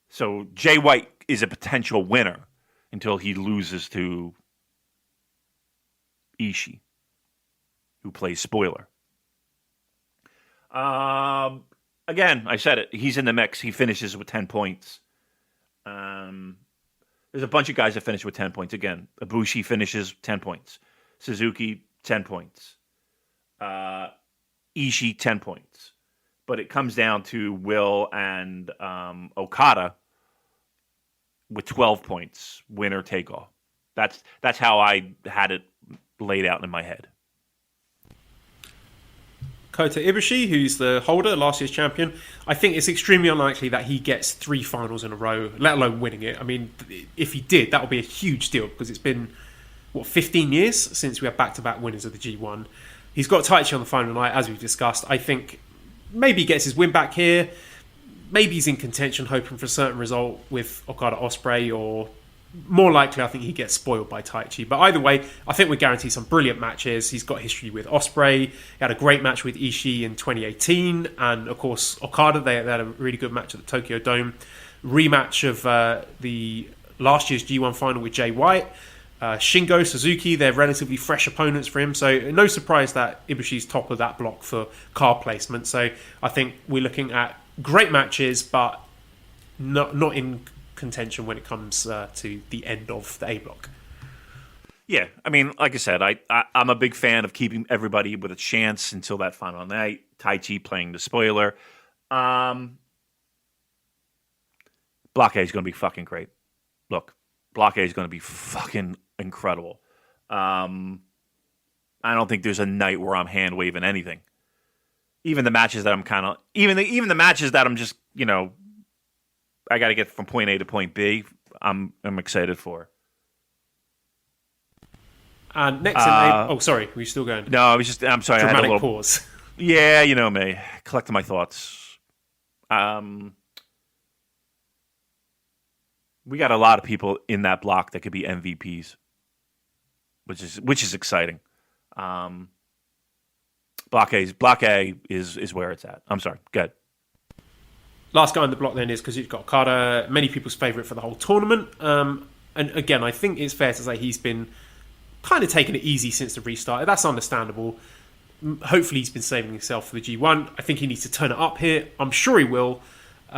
So Jay White is a potential winner until he loses to Ishii, who plays spoiler. Again, I said it. He's in the mix. He finishes with 10 points. There's a bunch of guys that finish with 10 points. Again, Ibushi finishes 10 points. Suzuki, 10 points. Ishii, 10 points. But it comes down to Will and Okada with 12 points, winner take all. That's how I had it laid out in my head. Kota Ibushi, who's the holder, last year's champion, I think it's extremely unlikely that he gets 3 finals in a row, let alone winning it. I mean, if he did, that would be a huge deal because it's been, 15 years since we had back-to-back winners of the G1. He's got Taichi on the final night, as we've discussed. I think maybe he gets his win back here. Maybe he's in contention, hoping for a certain result with Okada Ospreay, or more likely, I think he gets spoiled by Taichi. But either way, I think we're guaranteed some brilliant matches. He's got history with Ospreay. He had a great match with Ishii in 2018. And, of course, Okada, they had a really good match at the Tokyo Dome. Rematch of the last year's G1 final with Jay White. Shingo, Suzuki, they're relatively fresh opponents for him. So no surprise that Ibushi's top of that block for card placement. So I think we're looking at great matches, but not in contention when it comes to the end of the A block. Yeah, I mean, like I said, I'm a big fan of keeping everybody with a chance until that final night. Taichi playing the spoiler. Block A is going to be fucking great. Look, Block A is going to be fucking incredible. I don't think there's a night where I'm hand waving anything. Even the matches that I'm kind of even the matches that I'm just I got to get from point A to point B. I'm excited for. And next in A. Oh, sorry, were you still going? No, I'm sorry. Dramatic I had a little pause. Yeah, you know me, collecting my thoughts. We got a lot of people in that block that could be MVPs, which is exciting. Block A is where it's at. I'm sorry. Good. Last guy on the block then is because you've got Okada, many people's favourite for the whole tournament. And again, I think it's fair to say he's been kind of taking it easy since the restart. That's understandable. Hopefully he's been saving himself for the G1. I think he needs to turn it up here. I'm sure he will. He's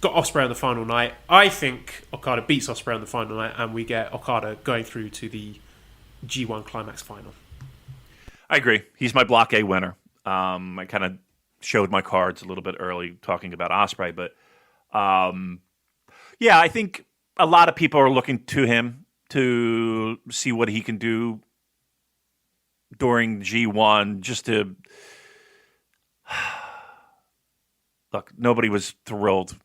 got Ospreay on the final night. I think Okada beats Ospreay on the final night and we get Okada going through to the G1 Climax final. I agree. He's my Block A winner. I kind of showed my cards a little bit early talking about Ospreay, but yeah, I think a lot of people are looking to him to see what he can do during G1, just to look. Nobody was thrilled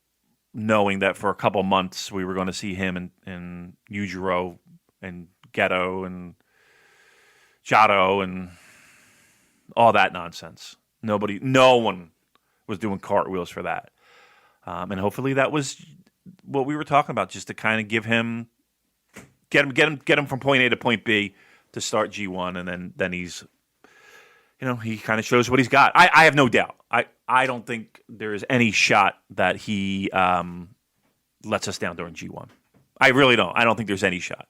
knowing that for a couple months we were going to see him and Yujiro and Geto and Jado and all that nonsense. No one was doing cartwheels for that. And hopefully that was what we were talking about, just to kind of get him from point A to point B to start G1, and then he's, he kind of shows what he's got. I have no doubt. I don't think there is any shot that he lets us down during G1. I really don't. I don't think there's any shot.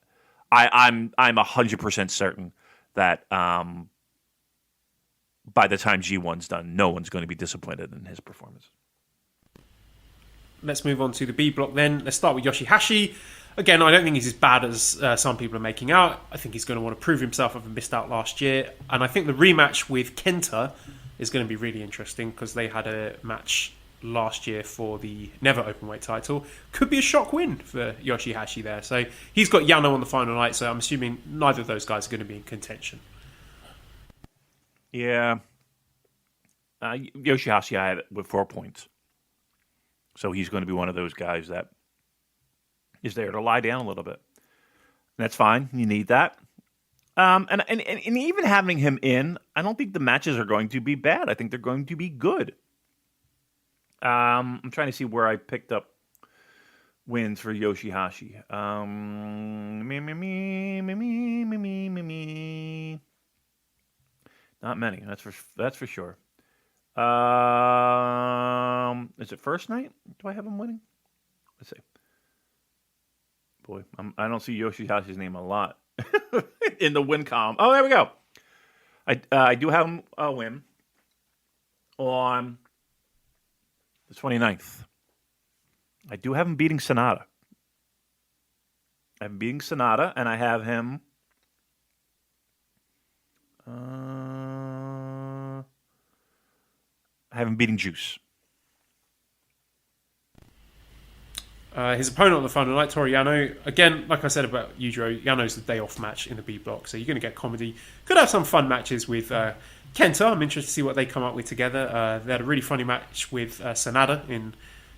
I'm 100% certain that by the time G1's done, no one's going to be disappointed in his performance. Let's move on to the B block then. Let's start with Yoshihashi. Again, I don't think he's as bad as some people are making out. I think he's going to want to prove himself, having missed out last year. And I think the rematch with Kenta is going to be really interesting because they had a match last year for the Never Openweight title. Could be a shock win for Yoshihashi there. So he's got Yano on the final night, so I'm assuming neither of those guys are going to be in contention. Yeah. Yoshihashi I had it with 4 points. So he's going to be one of those guys that is there to lie down a little bit. And that's fine. You need that. And even having him in, I don't think the matches are going to be bad. I think they're going to be good. I'm trying to see where I picked up wins for Yoshihashi. Not many. That's for sure. Is it first night? Do I have him winning? Let's see. Boy, I don't see Yoshihashi's name a lot in the win column. Oh, there we go. I do have him win on the 29th. I do have him beating Sonata. I'm beating Sonata, and I have him. I have him beating Juice. His opponent on the final night, Toru Yano. Again, like I said about Yujiro, Yano's the day off match in the B block, so you're going to get comedy. Could have some fun matches with Kenta. I'm interested to see what they come up with together. They had a really funny match with Sanada in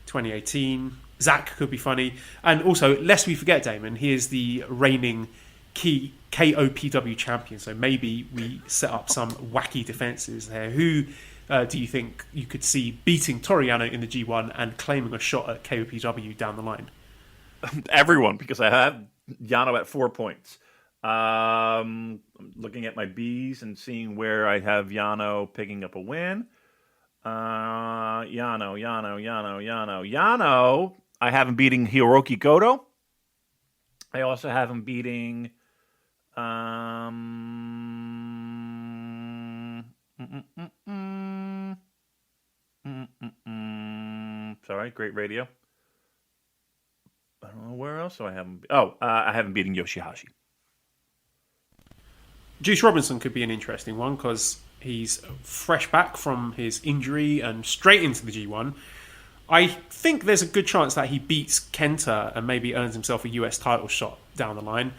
2018. Zack could be funny. And also, lest we forget, Damon, he is the reigning key KOPW champion, so maybe we set up some wacky defenses there. Who do you think you could see beating Toru Yano in the G1 and claiming a shot at KOPW down the line? Everyone, because I have Yano at 4 points. Looking at my Bs and seeing where I have Yano picking up a win. Yano. I have him beating Hiroki Goto. I also have him beating... Sorry, great radio. I don't know where else do I have him. I have him beating Yoshihashi. Juice Robinson could be an interesting one because he's fresh back from his injury and straight into the G1. I think there's a good chance that he beats Kenta and maybe earns himself a US title shot down the line.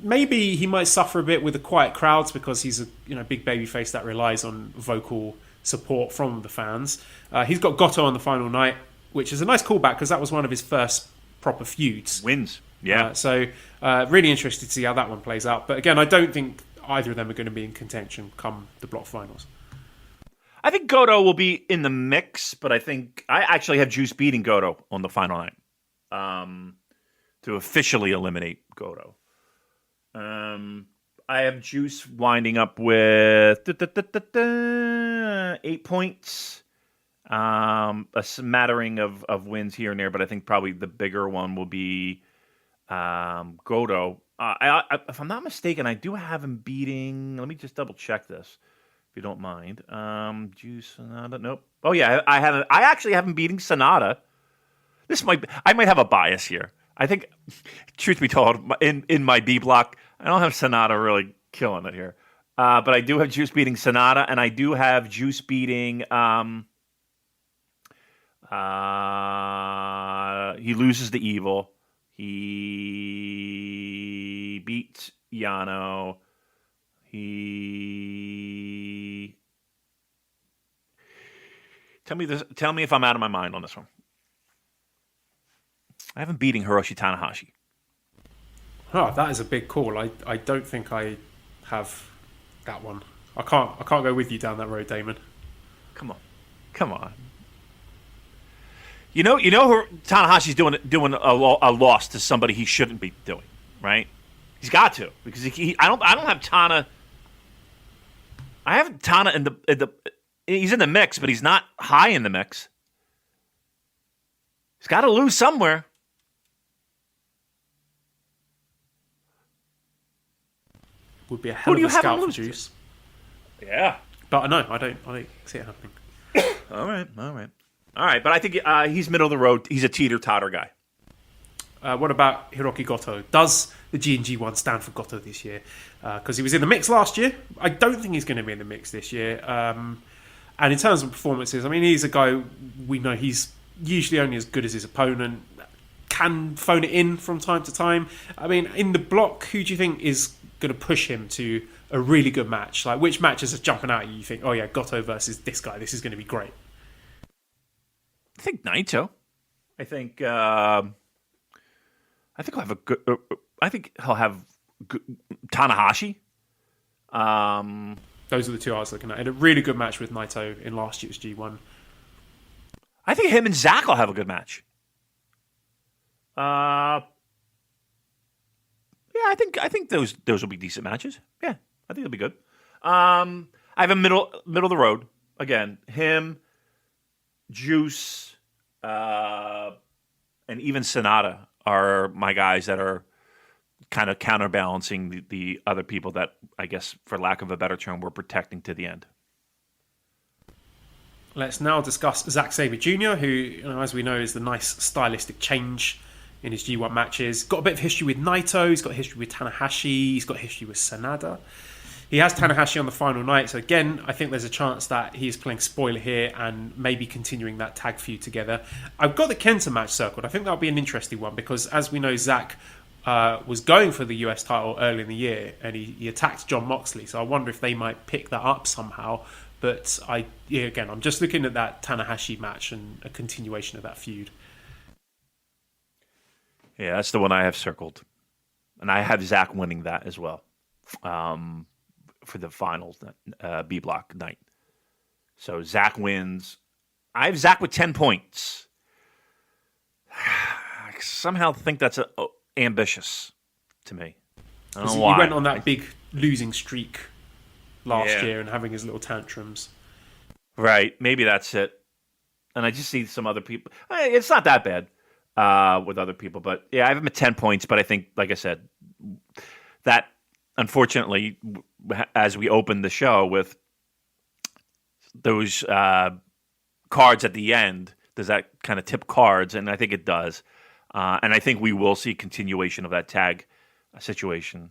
Maybe he might suffer a bit with the quiet crowds because he's a big babyface that relies on vocal support from the fans. He's got Goto on the final night, which is a nice callback because that was one of his first proper feuds. Wins, yeah. So really interested to see how that one plays out. But again, I don't think either of them are going to be in contention come the block finals. I think Goto will be in the mix, but I think I actually have Juice beating Goto on the final night to officially eliminate Goto. I have Juice winding up with 8 points. A smattering of wins here and there, but I think probably the bigger one will be Goto. If I'm not mistaken, I do have him beating... Let me just double check this, if you don't mind. Juice, Sonata, nope. Oh yeah, I actually have him beating Sonata. I might have a bias here. I think, truth be told, in my B block, I don't have Sonata really killing it here. But I do have Juice beating Sonata, and I do have Juice beating... he loses the Evil. He beats Yano. Tell me if I'm out of my mind on this one. I have him beating Hiroshi Tanahashi. Oh, that is a big call. I don't think I have that one. I can't go with you down that road, Damon. Come on. You know, Tanahashi's doing a loss to somebody he shouldn't be doing, right? He's got to because I don't have Tana. I have Tana in the. He's in the mix, but he's not high in the mix. He's got to lose somewhere. Would be a hell of a scout for Juice. Yeah, but no, I don't see it happening. All right. But I think he's middle of the road. He's a teeter-totter guy. What about Hiroki Goto? Does the G1 stand for Goto this year? Because he was in the mix last year. I don't think he's going to be in the mix this year. And in terms of performances, I mean, he's a guy we know he's usually only as good as his opponent. Can phone it in from time to time. I mean, in the block, who do you think is going to push him to a really good match? Like, which matches are jumping out at you? You think, oh yeah, Goto versus this guy. This is going to be great. I think Naito. I think he'll have a good. I think he'll have Tanahashi. Those are the two I was looking at. In a really good match with Naito in last year's G1. I think him and Zack will have a good match. Yeah, I think those will be decent matches. Yeah, I think they'll be good. I have a middle of the road again. Him, Juice, and even Sonata are my guys that are kind of counterbalancing the other people that, I guess, for lack of a better term, we're protecting to the end. Let's now discuss Zack Sabre Jr., who, as we know, is the nice stylistic change in his G1 matches. Got a bit of history with Naito, he's got history with Tanahashi, he's got history with Sanada. He has Tanahashi on the final night, so again, I think there's a chance that he is playing spoiler here and maybe continuing that tag feud together. I've got the Kenta match circled. I think that'll be an interesting one because, as we know, Zack was going for the US title early in the year and he attacked Jon Moxley, so I wonder if they might pick that up somehow. But again, I'm just looking at that Tanahashi match and a continuation of that feud. Yeah, that's the one I have circled. And I have Zack winning that as well for the finals B block night. So Zack wins. I have Zack with 10 points. I somehow think that's ambitious to me. I don't know why. He went on that big losing streak last year and having his little tantrums. Right. Maybe that's it. And I just see some other people. It's not that bad with other people. But yeah, I have him at 10 points. But I think, like I said, that unfortunately, as we opened the show with those cards at the end, does that kind of tip cards? And I think it does. And I think we will see continuation of that tag situation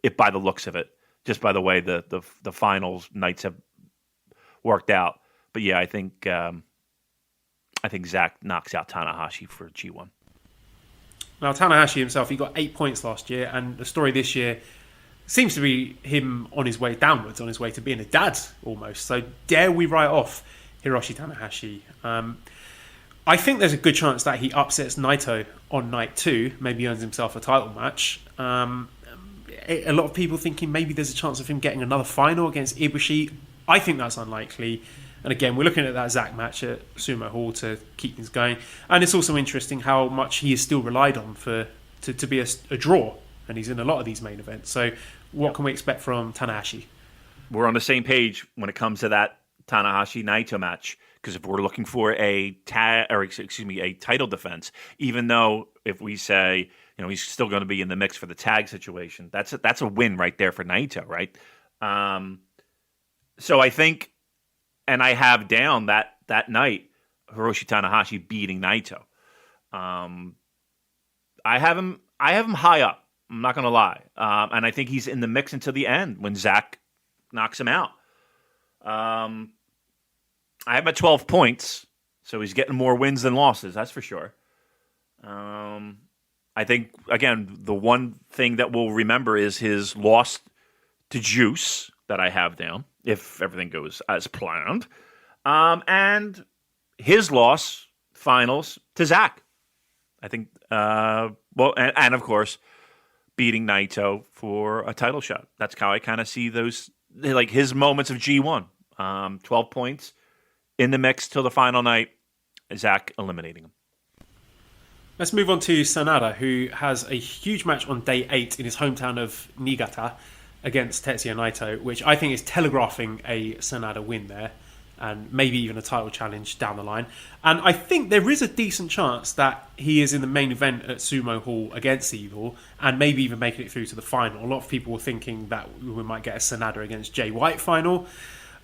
if by the looks of it. Just by the way the finals nights have worked out, but yeah, I think Zack knocks out Tanahashi for G1. Now Tanahashi himself, he got 8 points last year, and the story this year seems to be him on his way downwards, on his way to being a dad almost. So dare we write off Hiroshi Tanahashi? I think there's a good chance that he upsets Naito on night 2, maybe earns himself a title match. A lot of people thinking maybe there's a chance of him getting another final against Ibushi. I think that's unlikely. And again, we're looking at that Zack match at Sumo Hall to keep things going. And it's also interesting how much he is still relied on to be a draw. And he's in a lot of these main events. So what can we expect from Tanahashi? We're on the same page when it comes to that Tanahashi-Naito match. Because if we're looking for a title defense, even though if we say, he's still going to be in the mix for the tag situation, that's a win right there for Naito, right? So I think, and I have down that night Hiroshi Tanahashi beating Naito. I have him high up. I'm not going to lie, and I think he's in the mix until the end when Zack knocks him out. I have him at 12 points, so he's getting more wins than losses, that's for sure. I think, again, the one thing that we'll remember is his loss to Juice that I have down, if everything goes as planned, and his loss, finals, to Zack. I think, and of course, beating Naito for a title shot. That's how I kind of see those, like his moments of G1. 12 points. In the mix till the final night, Zack eliminating him. Let's move on to Sanada, who has a huge match on day 8 in his hometown of Niigata against Tetsuya Naito, which I think is telegraphing a Sanada win there, and maybe even a title challenge down the line. And I think there is a decent chance that he is in the main event at Sumo Hall against Evil, and maybe even making it through to the final. A lot of people were thinking that we might get a Sanada against Jay White final.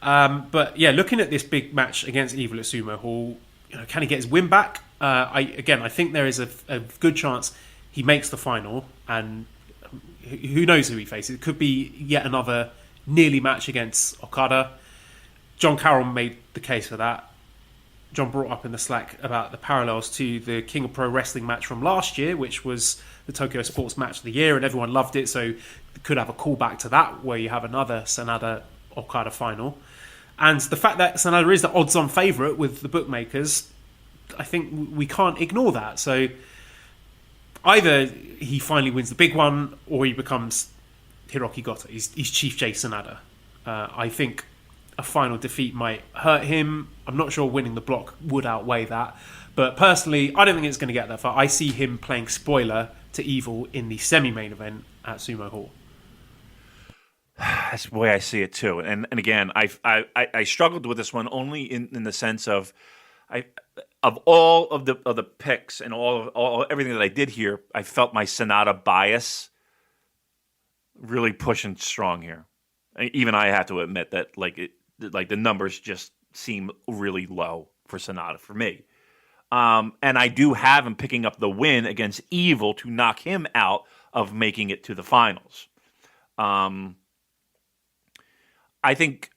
But yeah, looking at this big match against Evil at Sumo Hall, can he get his win back? I think there is a good chance he makes the final, and who knows who he faces. It could be yet another nearly match against Okada. John Carroll made the case for that. John brought up in the Slack about the parallels to the King of Pro Wrestling match from last year, which was the Tokyo Sports Match of the Year, and everyone loved it, so could have a callback to that, where you have another Sanada-Okada final. And the fact that Sanada is the odds-on favourite with the bookmakers, I think we can't ignore that. So either he finally wins the big one, or he becomes Hiroki Goto. He's Chief J Sanada. I think a final defeat might hurt him. I'm not sure winning the block would outweigh that. But personally, I don't think it's going to get that far. I see him playing spoiler to Evil in the semi-main event at Sumo Hall. That's the way I see it too. And again, I struggled with this one only in the sense of I of all of the picks and all everything that I did here, I felt my Sonata bias really pushing strong here. Even I have to admit that like the numbers just seem really low for Sonata for me. And I do have him picking up the win against Evil to knock him out of making it to the finals. I think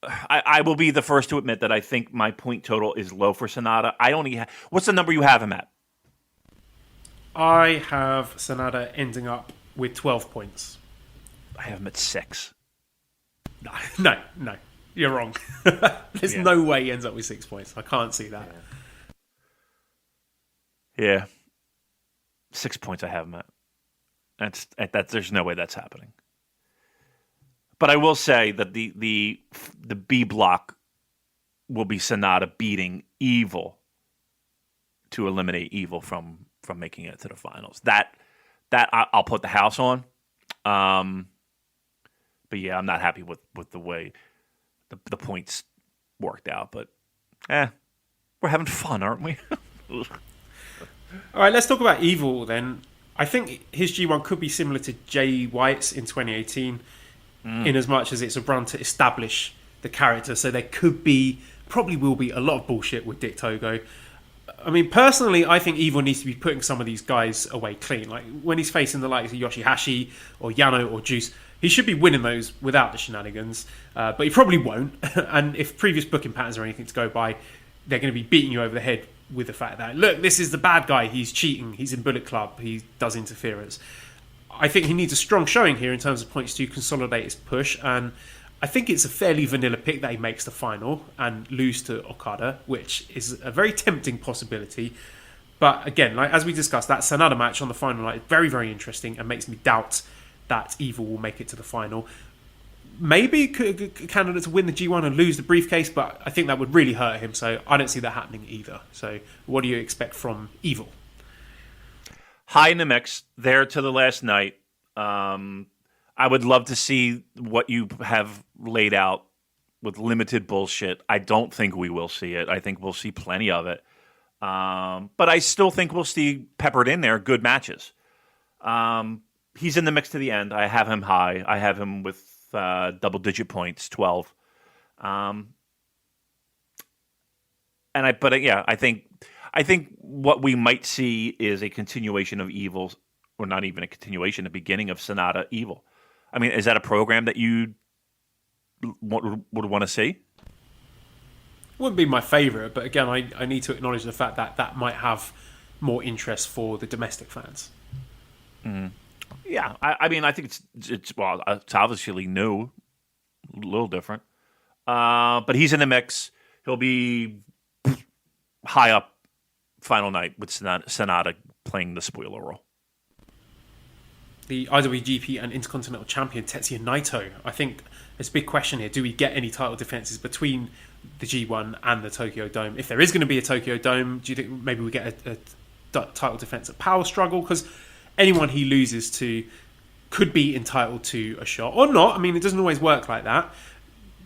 I will be the first to admit that I think my point total is low for Sonata. What's the number you have him at? I have Sonata ending up with 12 points. I have him at 6. No. You're wrong. There's no way he ends up with 6 points. I can't see that. Yeah. 6 points I have him at. There's no way that's happening. But I will say that the B block will be Sonata beating Evil to eliminate Evil from making it to the finals. That I'll put the house on. But yeah, I'm not happy with the way the points worked out. But we're having fun, aren't we? All right, let's talk about Evil then. I think his G1 could be similar to Jay White's in 2018, in as much as it's a run to establish the character. So there probably will be a lot of bullshit with Dick Togo. I mean, personally, I think Evil needs to be putting some of these guys away clean. Like when he's facing the likes of Yoshihashi or Yano or Juice, he should be winning those without the shenanigans. But he probably won't. And if previous booking patterns are anything to go by, they're going to be beating you over the head with the fact that, look, this is the bad guy. He's cheating. He's in Bullet Club. He does interference. I think he needs a strong showing here in terms of points to consolidate his push. And I think it's a fairly vanilla pick that he makes the final and lose to Okada, which is a very tempting possibility. But again, like as we discussed, that Sonata match on the final night is very, very interesting and makes me doubt that Evil will make it to the final. Maybe a candidate to win the G1 and lose the briefcase, but I think that would really hurt him, so I don't see that happening either. So what do you expect from Evil? High in the mix, there to the last night. I would love to see what you have laid out with limited bullshit. I don't think we will see it. I think we'll see plenty of it. But I still think we'll see peppered in there good matches. He's in the mix to the end. I have him high. I have him with double-digit points, 12. I think what we might see is a continuation of Evil, or not even a continuation, a beginning of Sonata Evil. I mean, is that a program that you would want to see? Wouldn't be my favourite, but again, I need to acknowledge the fact that that might have more interest for the domestic fans. Mm. Yeah, I mean, I think it's obviously new, a little different, but he's in the mix. He'll be high up final night with Sonata playing the spoiler role. The IWGP and Intercontinental Champion Tetsuya Naito. I think there's a big question here. Do we get any title defenses between the G1 and the Tokyo Dome? If there is going to be a Tokyo Dome, do you think maybe we get a title defense at Power Struggle? Because anyone he loses to could be entitled to a shot or not. I mean, it doesn't always work like that.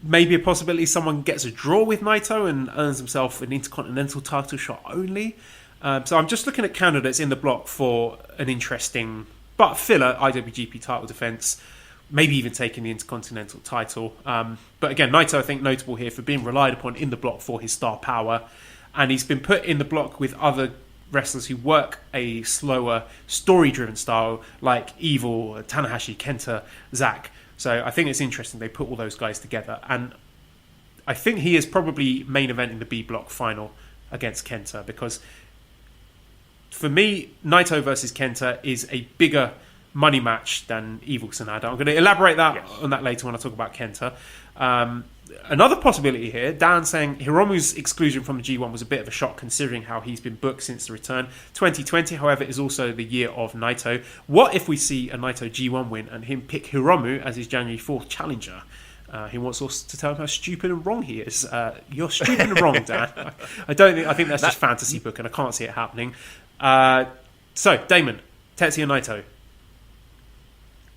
Maybe a possibility someone gets a draw with Naito and earns himself an Intercontinental title shot only. So I'm just looking at candidates in the block for an interesting but filler IWGP title defense, maybe even taking the Intercontinental title. But again, Naito, I think, notable here for being relied upon in the block for his star power. And he's been put in the block with other wrestlers who work a slower, story-driven style, like Evil, Tanahashi, Kenta, Zack. So I think it's interesting they put all those guys together. And I think he is probably main event in the B block final against Kenta, because for me, Naito versus Kenta is a bigger money match than Evil Sonata. I'm going to elaborate on that later when I talk about Kenta. Another possibility here, Dan saying Hiromu's exclusion from the G1 was a bit of a shock considering how he's been booked since the return. 2020, however, is also the year of Naito. What if we see a Naito G1 win and him pick Hiromu as his January 4th challenger? He wants us to tell him how stupid and wrong he is. You're stupid and wrong, Dan. I think that's just fantasy book, and I can't see it happening. So, Damon, Tetsuya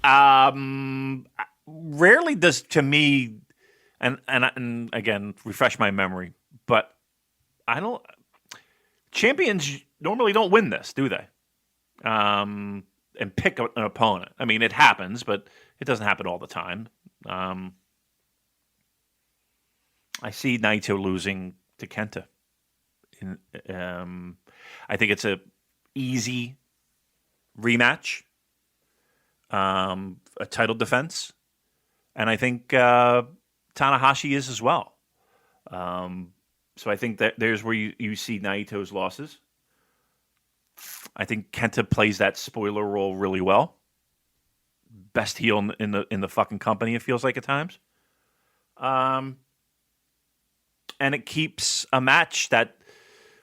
Naito. Rarely does, to me, and again, refresh my memory, but I don't. Champions normally don't win this, do they? And pick an opponent. I mean, it happens, but it doesn't happen all the time. I see Naito losing to Kenta. I think it's a easy rematch, a title defense, and I think Tanahashi is as well. So I think that there's where you see Naito's losses. I think Kenta plays that spoiler role really well. Best heel in the fucking company, it feels like at times. And it keeps a match that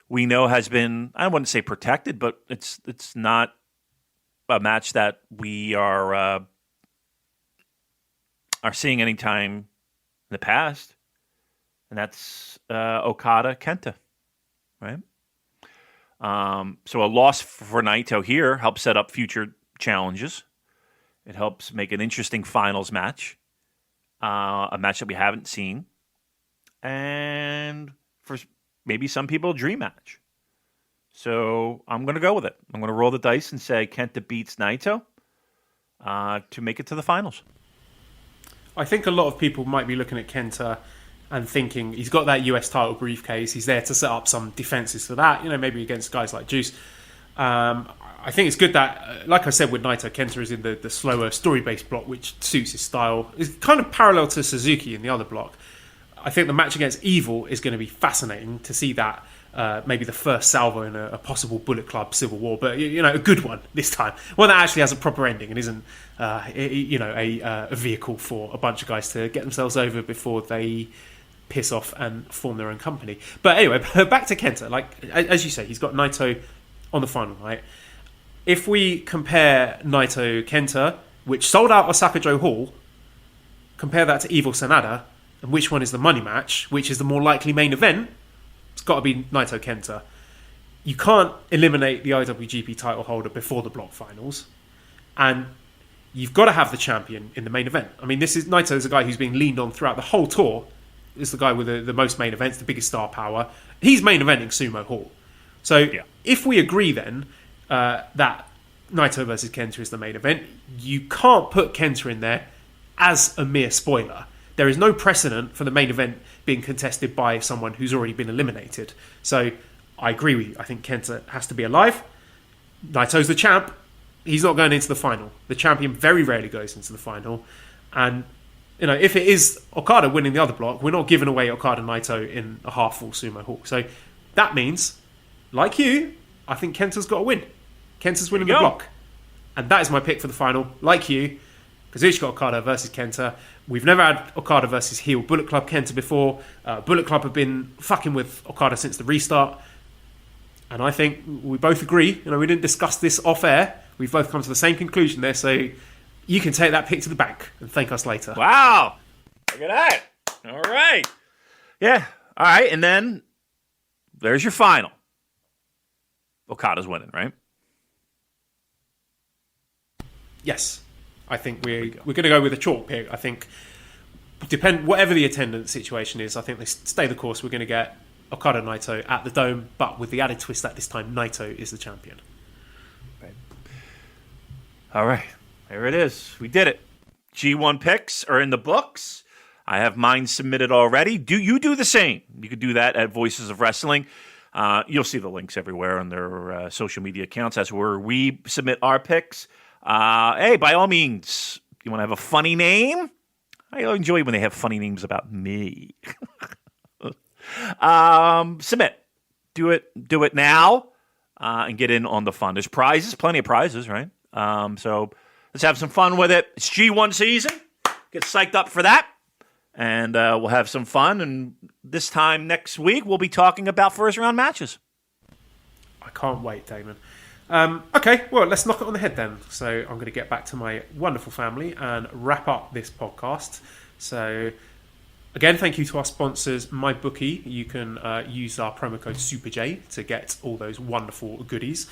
we know has been, I wouldn't say protected, but it's not a match that we are seeing anytime in the past. And that's Okada Kenta, right? So a loss for Naito here helps set up future challenges. It helps make an interesting finals match, a match that we haven't seen, and for maybe some people, a dream match. So I'm going to go with it. I'm going to roll the dice and say Kenta beats Naito to make it to the finals. I think a lot of people might be looking at Kenta and thinking he's got that US title briefcase. He's there to set up some defenses for that, maybe against guys like Juice. I think it's good that, like I said with Naito, Kenta is in the slower story-based block, which suits his style. It's kind of parallel to Suzuki in the other block. I think the match against Evil is going to be fascinating to see that. Maybe the first salvo in a possible Bullet Club Civil War, but a good one this time, one that actually has a proper ending and isn't a vehicle for a bunch of guys to get themselves over before they piss off and form their own company. But anyway, back to Kenta. Like as you say, he's got Naito on the final, right? If we compare Naito Kenta, which sold out Osaka Joe Hall, compare that to Evil Sanada, and which one is the money match, which is the more likely main event, it's got to be Naito Kenta. You can't eliminate the IWGP title holder before the block finals, and you've got to have the champion in the main event. I mean, Naito is a guy who's being leaned on throughout the whole tour. Is the guy with the most main events, the biggest star power. He's main eventing Sumo Hall. So if we agree then that Naito versus Kenta is the main event, you can't put Kenta in there as a mere spoiler. There is no precedent for the main event being contested by someone who's already been eliminated. So I agree with you. I think Kenta has to be alive. Naito's the champ. He's not going into the final. The champion very rarely goes into the final. And if it is Okada winning the other block, we're not giving away Okada Naito in a half-full Sumo Hall. So that means, like you, I think Kenta's got to win. Kenta's winning the block. And that is my pick for the final. Like you, Kazuchika Okada versus Kenta. We've never had Okada versus heel Bullet Club Kenta before. Bullet Club have been fucking with Okada since the restart. And I think we both agree. We didn't discuss this off-air. We've both come to the same conclusion there. So you can take that pick to the bank and thank us later. Wow. Look at that. All right. Yeah. All right. And then there's your final. Okada's winning, right? Yes. I think we're going to go with a chalk pick. I think, whatever the attendance situation is, I think they stay the course. We're going to get Okada Naito at the Dome, but with the added twist that this time Naito is the champion. Right. All right. There it is. We did it. G1 picks are in the books. I have mine submitted already. Do you do the same? You could do that at Voices of Wrestling. You'll see the links everywhere on their social media accounts. That's where we submit our picks. Hey, by all means, you want to have a funny name? I enjoy when they have funny names about me. Submit. Do it now and get in on the fun. There's prizes, plenty of prizes, right? So let's have some fun with it. It's G1 season. Get psyched up for that. And we'll have some fun. And this time next week, we'll be talking about first round matches. I can't wait, Damon. Okay, well, let's knock it on the head then. So I'm going to get back to my wonderful family and wrap up this podcast. So Again, thank you to our sponsors, MyBookie. You can use our promo code SuperJ to get all those wonderful goodies.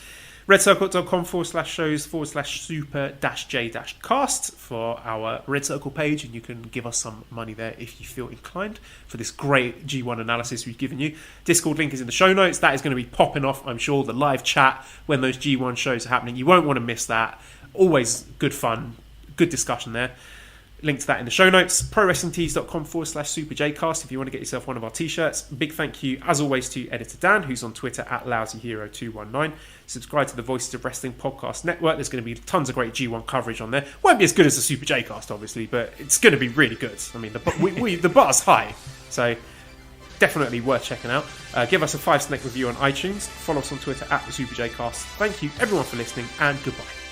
redcircle.com/shows/super-j-cast for our Red Circle page, and you can give us some money there if you feel inclined for this great G1 analysis we've given you. Discord link is in the show notes. That is going to be popping off, I'm sure, the live chat when those G1 shows are happening. You won't want to miss that. Always good fun, good discussion there. Link to that in the show notes. ProWrestlingTees.com/SuperJcast if you want to get yourself one of our t-shirts. Big thank you, as always, to Editor Dan, who's on Twitter at LousyHero219. Subscribe to the Voices of Wrestling Podcast Network. There's going to be tons of great G1 coverage on there. Won't be as good as the Super J-Cast, obviously, but it's going to be really good. I mean, the bar's high, so definitely worth checking out. Give us a 5-snake review on iTunes. Follow us on Twitter at the Super J-Cast. Thank you, everyone, for listening, and goodbye.